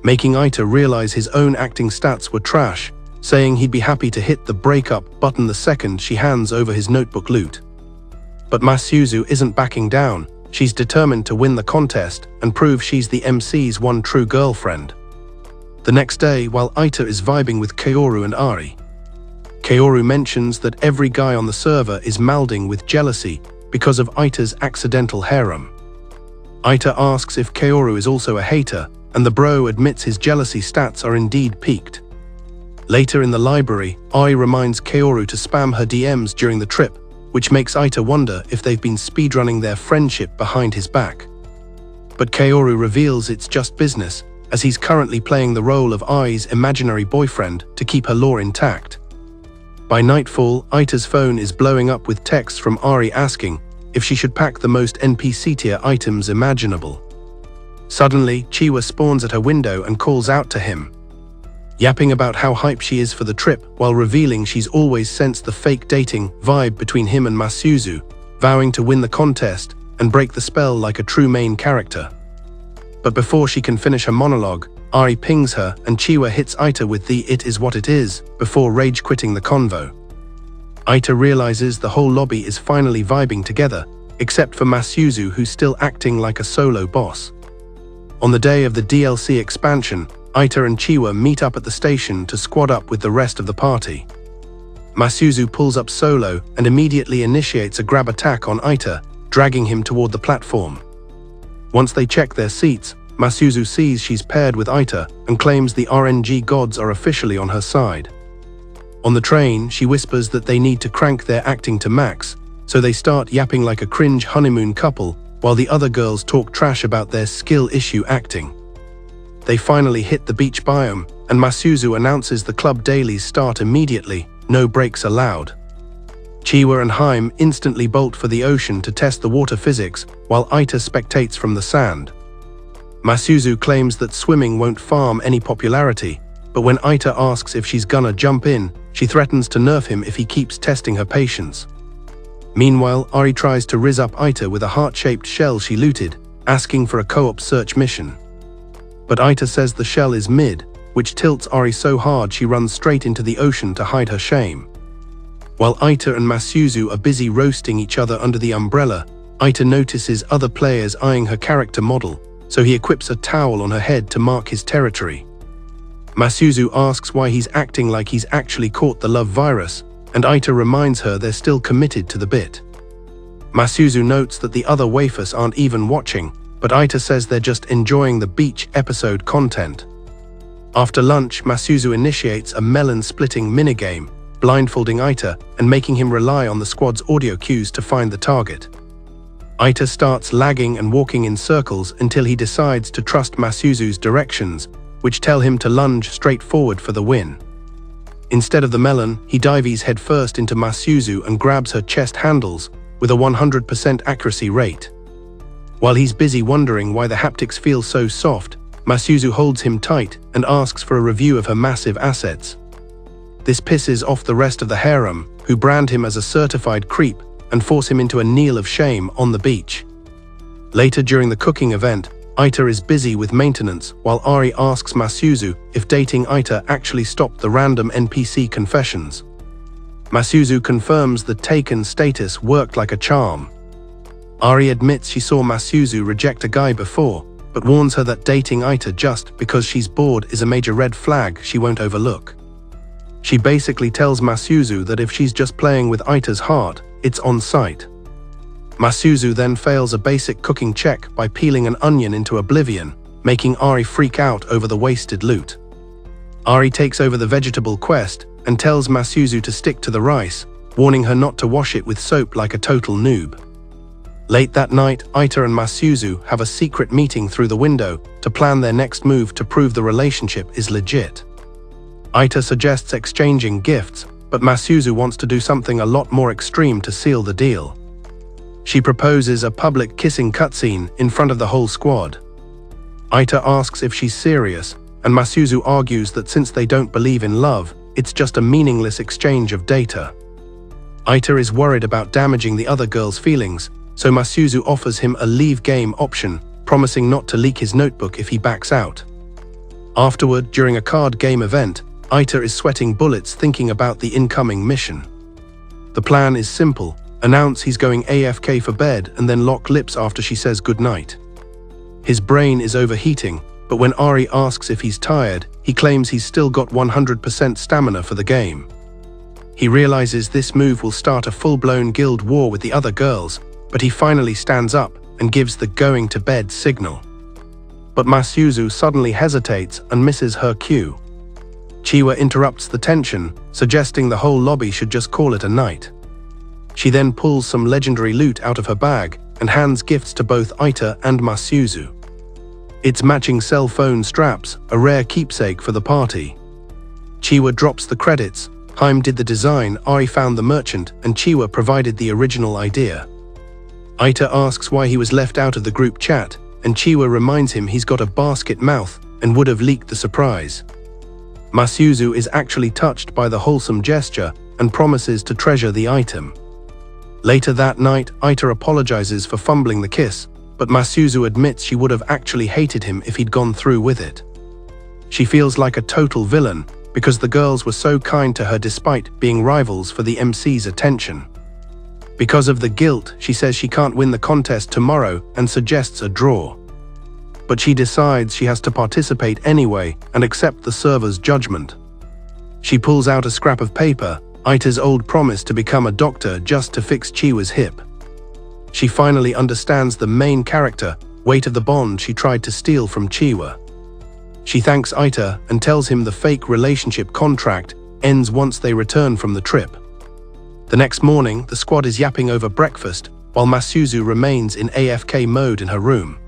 making Eita realize his own acting stats were trash, saying he'd be happy to hit the breakup button the second she hands over his notebook loot. But Masuzu isn't backing down. She's determined to win the contest and prove she's the MC's one true girlfriend. The next day, while Eita is vibing with Kaoru and Ari, Kaoru mentions that every guy on the server is mouthing with jealousy because of Eita's accidental harem. Eita asks if Kaoru is also a hater, and the bro admits his jealousy stats are indeed peaked. Later in the library, Ari reminds Kaoru to spam her DMs during the trip, which makes Eita wonder if they've been speedrunning their friendship behind his back. But Kaoru reveals it's just business, as he's currently playing the role of Ai's imaginary boyfriend to keep her lore intact. By nightfall, Eita's phone is blowing up with texts from Ari asking if she should pack the most NPC tier items imaginable. Suddenly, Chiwa spawns at her window and calls out to him, yapping about how hype she is for the trip while revealing she's always sensed the fake dating vibe between him and Masuzu, vowing to win the contest and break the spell like a true main character. But before she can finish her monologue, Ari pings her and Chiwa hits Eita with the "it is what it is" before rage quitting the convo. Eita realizes the whole lobby is finally vibing together, except for Masuzu, who's still acting like a solo boss. On the day of the DLC expansion, Eita and Chiwa meet up at the station to squad up with the rest of the party. Masuzu pulls up solo and immediately initiates a grab attack on Eita, dragging him toward the platform. Once they check their seats, Masuzu sees she's paired with Eita and claims the RNG gods are officially on her side. On the train, she whispers that they need to crank their acting to max, so they start yapping like a cringe honeymoon couple while the other girls talk trash about their skill issue acting. They finally hit the beach biome, and Masuzu announces the club dailies start immediately, no breaks allowed. Chiwa and Harem instantly bolt for the ocean to test the water physics, while Eita spectates from the sand. Masuzu claims that swimming won't farm any popularity, but when Eita asks if she's gonna jump in, she threatens to nerf him if he keeps testing her patience. Meanwhile, Ari tries to rizz up Eita with a heart-shaped shell she looted, asking for a co-op search mission. But Eita says the shell is mid, which tilts Ari so hard she runs straight into the ocean to hide her shame. While Eita and Masuzu are busy roasting each other under the umbrella, Eita notices other players eyeing her character model, so he equips a towel on her head to mark his territory. Masuzu asks why he's acting like he's actually caught the love virus, and Eita reminds her they're still committed to the bit. Masuzu notes that the other waifus aren't even watching, but Eita says they're just enjoying the beach episode content. After lunch, Masuzu initiates a melon-splitting minigame, blindfolding Eita and making him rely on the squad's audio cues to find the target. Eita starts lagging and walking in circles until he decides to trust Masuzu's directions, which tell him to lunge straight forward for the win. Instead of the melon, he dives headfirst into Masuzu and grabs her chest handles with a 100% accuracy rate. While he's busy wondering why the haptics feel so soft, Masuzu holds him tight and asks for a review of her massive assets. This pisses off the rest of the harem, who brand him as a certified creep and force him into a kneel of shame on the beach. Later during the cooking event, Eita is busy with maintenance while Ari asks Masuzu if dating Eita actually stopped the random NPC confessions. Masuzu confirms the taken status worked like a charm. Ari admits she saw Masuzu reject a guy before, but warns her that dating Eita just because she's bored is a major red flag she won't overlook. She basically tells Masuzu that if she's just playing with Eita's heart, it's on sight. Masuzu then fails a basic cooking check by peeling an onion into oblivion, making Ari freak out over the wasted loot. Ari takes over the vegetable quest and tells Masuzu to stick to the rice, warning her not to wash it with soap like a total noob. Late that night, Eita and Masuzu have a secret meeting through the window to plan their next move to prove the relationship is legit. Eita suggests exchanging gifts, but Masuzu wants to do something a lot more extreme to seal the deal. She proposes a public kissing cutscene in front of the whole squad. Eita asks if she's serious, and Masuzu argues that since they don't believe in love, it's just a meaningless exchange of data. Eita is worried about damaging the other girl's feelings, so Masuzu offers him a leave game option, promising not to leak his notebook if he backs out. Afterward, during a card game event, Eita is sweating bullets thinking about the incoming mission. The plan is simple: announce he's going AFK for bed and then lock lips after she says goodnight. His brain is overheating, but when Ari asks if he's tired, he claims he's still got 100% stamina for the game. He realizes this move will start a full-blown guild war with the other girls, but he finally stands up and gives the going to bed signal. But Masuzu suddenly hesitates and misses her cue. Chiwa interrupts the tension, suggesting the whole lobby should just call it a night. She then pulls some legendary loot out of her bag and hands gifts to both Eita and Masuzu. It's matching cell phone straps, a rare keepsake for the party. Chiwa drops the credits. Harem did the design, Ari found the merchant, and Chiwa provided the original idea. Eita asks why he was left out of the group chat, and Chiwa reminds him he's got a basket mouth and would have leaked the surprise. Masuzu is actually touched by the wholesome gesture and promises to treasure the item. Later that night, Eita apologizes for fumbling the kiss, but Masuzu admits she would have actually hated him if he'd gone through with it. She feels like a total villain because the girls were so kind to her despite being rivals for the MC's attention. Because of the guilt, she says she can't win the contest tomorrow and suggests a draw. But she decides she has to participate anyway and accept the server's judgment. She pulls out a scrap of paper, Eita's old promise to become a doctor just to fix Chiwa's hip. She finally understands the main character, weight of the bond she tried to steal from Chiwa. She thanks Eita and tells him the fake relationship contract ends once they return from the trip. The next morning, the squad is yapping over breakfast while Masuzu remains in AFK mode in her room.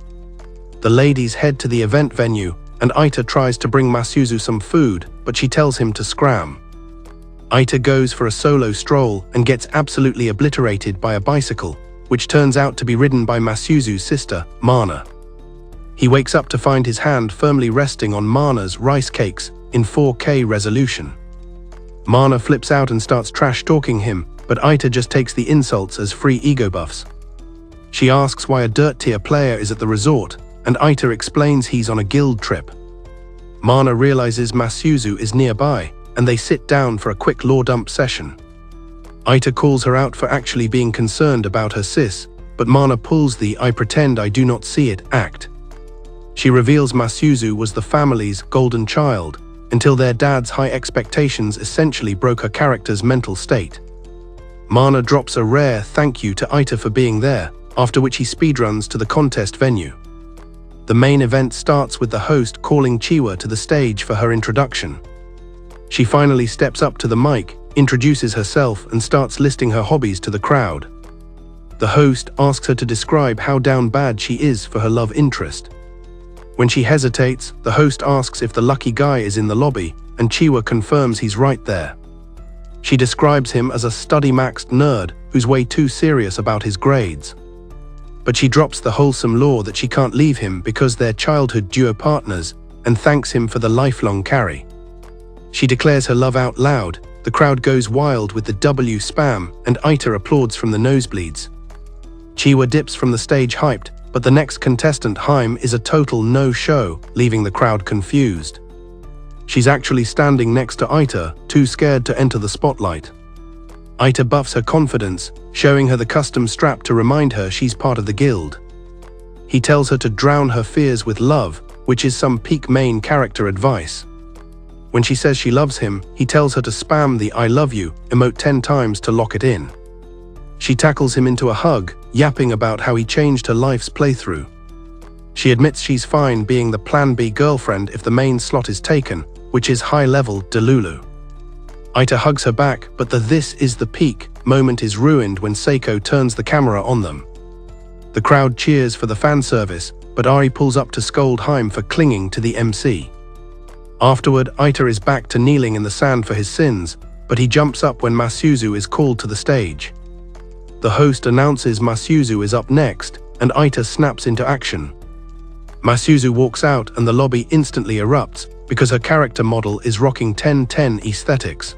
The ladies head to the event venue and Eita tries to bring Masuzu some food, but she tells him to scram. Eita goes for a solo stroll and gets absolutely obliterated by a bicycle, which turns out to be ridden by Masuzu's sister, Mana. He wakes up to find his hand firmly resting on Mana's rice cakes in 4K resolution. Mana flips out and starts trash-talking him, but Eita just takes the insults as free ego buffs. She asks why a dirt-tier player is at the resort, and Eita explains he's on a guild trip. Mana realizes Masuzu is nearby, and they sit down for a quick lore dump session. Eita calls her out for actually being concerned about her sis, but Mana pulls the "I pretend I do not see it" act. She reveals Masuzu was the family's golden child, until their dad's high expectations essentially broke her character's mental state. Mana drops a rare thank you to Eita for being there, after which he speedruns to the contest venue. The main event starts with the host calling Chiwa to the stage for her introduction. She finally steps up to the mic, introduces herself and starts listing her hobbies to the crowd. The host asks her to describe how down bad she is for her love interest. When she hesitates, the host asks if the lucky guy is in the lobby, and Chiwa confirms he's right there. She describes him as a study-maxed nerd who's way too serious about his grades. But she drops the wholesome lore that she can't leave him because they're childhood duo partners and thanks him for the lifelong carry. She declares her love out loud, the crowd goes wild with the W spam and Eita applauds from the nosebleeds. Chiwa dips from the stage hyped, but the next contestant, Harem, is a total no-show, leaving the crowd confused. She's actually standing next to Eita, too scared to enter the spotlight. Eita buffs her confidence, showing her the custom strap to remind her she's part of the guild. He tells her to drown her fears with love, which is some peak main character advice. When she says she loves him, he tells her to spam the "I love you" emote 10 times to lock it in. She tackles him into a hug, yapping about how he changed her life's playthrough. She admits she's fine being the Plan B girlfriend if the main slot is taken, which is high-level Delulu. Eita hugs her back, but the "this is the peak" moment is ruined when Seiko turns the camera on them. The crowd cheers for the fan service, but Ari pulls up to scold Harem for clinging to the MC. Afterward, Eita is back to kneeling in the sand for his sins, but he jumps up when Masuzu is called to the stage. The host announces Masuzu is up next, and Eita snaps into action. Masuzu walks out and the lobby instantly erupts because her character model is rocking 10-10 aesthetics.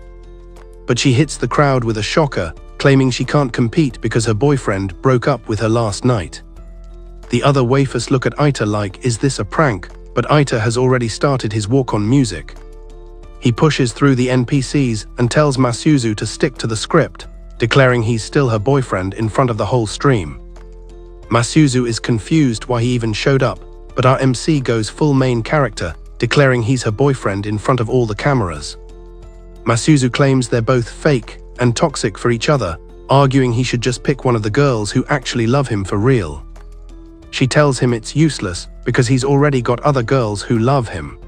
But she hits the crowd with a shocker, claiming she can't compete because her boyfriend broke up with her last night. The other waifus look at Eita like, is this a prank? But Eita has already started his walk-on music. He pushes through the NPCs and tells Masuzu to stick to the script, declaring he's still her boyfriend in front of the whole stream. Masuzu is confused why he even showed up, but our MC goes full main character, declaring he's her boyfriend in front of all the cameras. Masuzu claims they're both fake and toxic for each other, arguing he should just pick one of the girls who actually love him for real. She tells him it's useless because he's already got other girls who love him.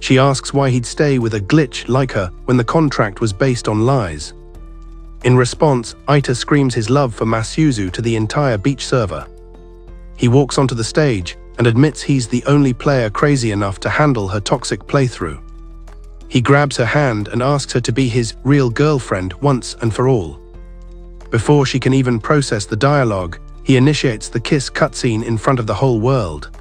She asks why he'd stay with a glitch like her when the contract was based on lies. In response, Eita screams his love for Masuzu to the entire beach server. He walks onto the stage and admits he's the only player crazy enough to handle her toxic playthrough. He grabs her hand and asks her to be his real girlfriend once and for all. Before she can even process the dialogue, He initiates the kiss cutscene in front of the whole world.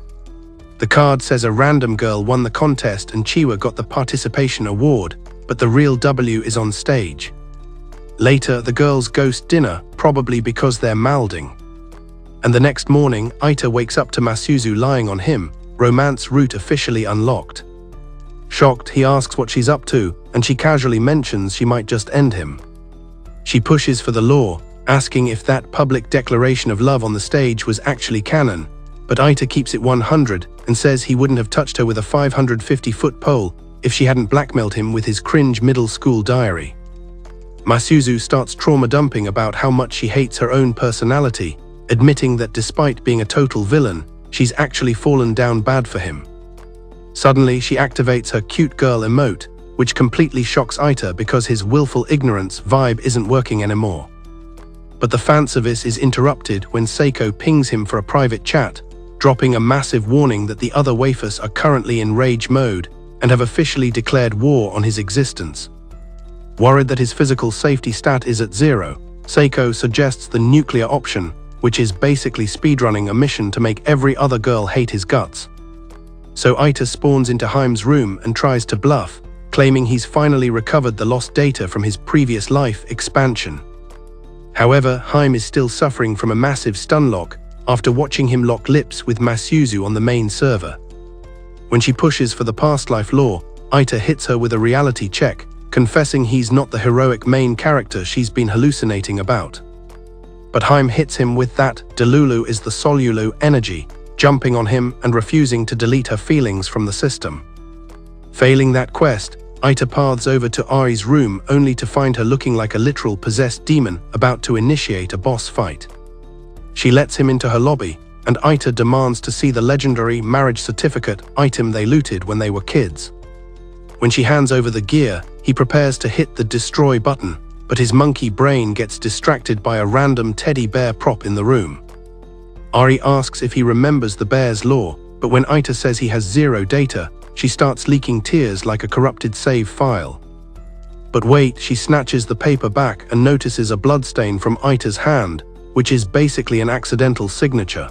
The card says a random girl won the contest and Chiwa got the participation award, but the real W is on stage. Later, the girls ghost dinner, probably because they're malding. And the next morning, Eita wakes up to Masuzu lying on him, romance route officially unlocked. Shocked, he asks what she's up to, and she casually mentions she might just end him. She pushes for the law, asking if that public declaration of love on the stage was actually canon, but Eita keeps it 100 and says he wouldn't have touched her with a 550-foot pole if she hadn't blackmailed him with his cringe middle school diary. Masuzu starts trauma dumping about how much she hates her own personality, admitting that despite being a total villain, she's actually fallen down bad for him. Suddenly, she activates her cute girl emote, which completely shocks Eita because his willful ignorance vibe isn't working anymore. But the fan service is interrupted when Seiko pings him for a private chat, dropping a massive warning that the other waifus are currently in rage mode and have officially declared war on his existence. Worried that his physical safety stat is at 0, Seiko suggests the nuclear option, which is basically speedrunning a mission to make every other girl hate his guts. So Eita spawns into Harem's room and tries to bluff, claiming he's finally recovered the lost data from his previous life expansion. However, Harem is still suffering from a massive stun lock after watching him lock lips with Masuzu on the main server. When she pushes for the past life lore, Eita hits her with a reality check, confessing he's not the heroic main character she's been hallucinating about. But Harem hits him with that Delulu is the Solulu energy, jumping on him and refusing to delete her feelings from the system. Failing that quest, Eita paths over to Ari's room only to find her looking like a literal possessed demon about to initiate a boss fight. She lets him into her lobby, and Eita demands to see the legendary marriage certificate item they looted when they were kids. When she hands over the gear, he prepares to hit the destroy button, but his monkey brain gets distracted by a random teddy bear prop in the room. Ari asks if he remembers the bear's lore, but when Eita says he has 0 data, she starts leaking tears like a corrupted save file. But wait, she snatches the paper back and notices a bloodstain from Eita's hand, which is basically an accidental signature.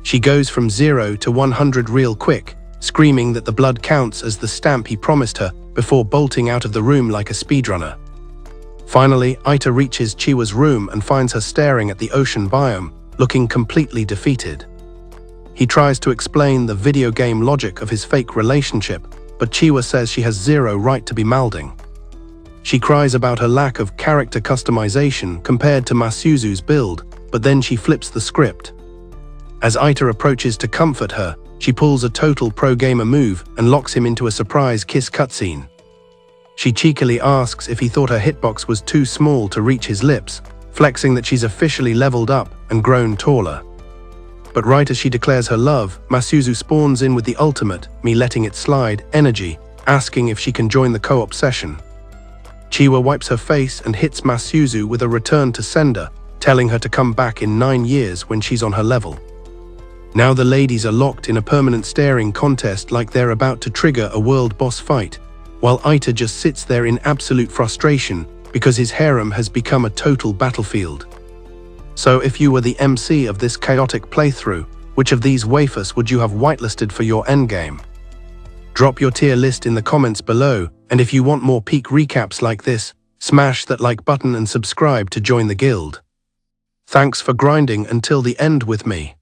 She goes from 0 to 100 real quick, screaming that the blood counts as the stamp he promised her before bolting out of the room like a speedrunner. Finally, Eita reaches Chiwa's room and finds her staring at the ocean biome, looking completely defeated. He tries to explain the video game logic of his fake relationship, but Chiwa says she has 0 right to be malding. She cries about her lack of character customization compared to Masuzu's build, but then she flips the script. As Eita approaches to comfort her, she pulls a total pro-gamer move and locks him into a surprise kiss cutscene. She cheekily asks if he thought her hitbox was too small to reach his lips, flexing that she's officially leveled up and grown taller. But right as she declares her love, Masuzu spawns in with the ultimate, me letting it slide, energy, asking if she can join the co-op session. Chiwa wipes her face and hits Masuzu with a return to sender, telling her to come back in 9 years when she's on her level. Now the ladies are locked in a permanent staring contest like they're about to trigger a world boss fight, while Eita just sits there in absolute frustration because his harem has become a total battlefield. So if you were the MC of this chaotic playthrough, which of these waifus would you have whitelisted for your endgame? Drop your tier list in the comments below, and if you want more peak recaps like this, smash that like button and subscribe to join the guild. Thanks for grinding until the end with me.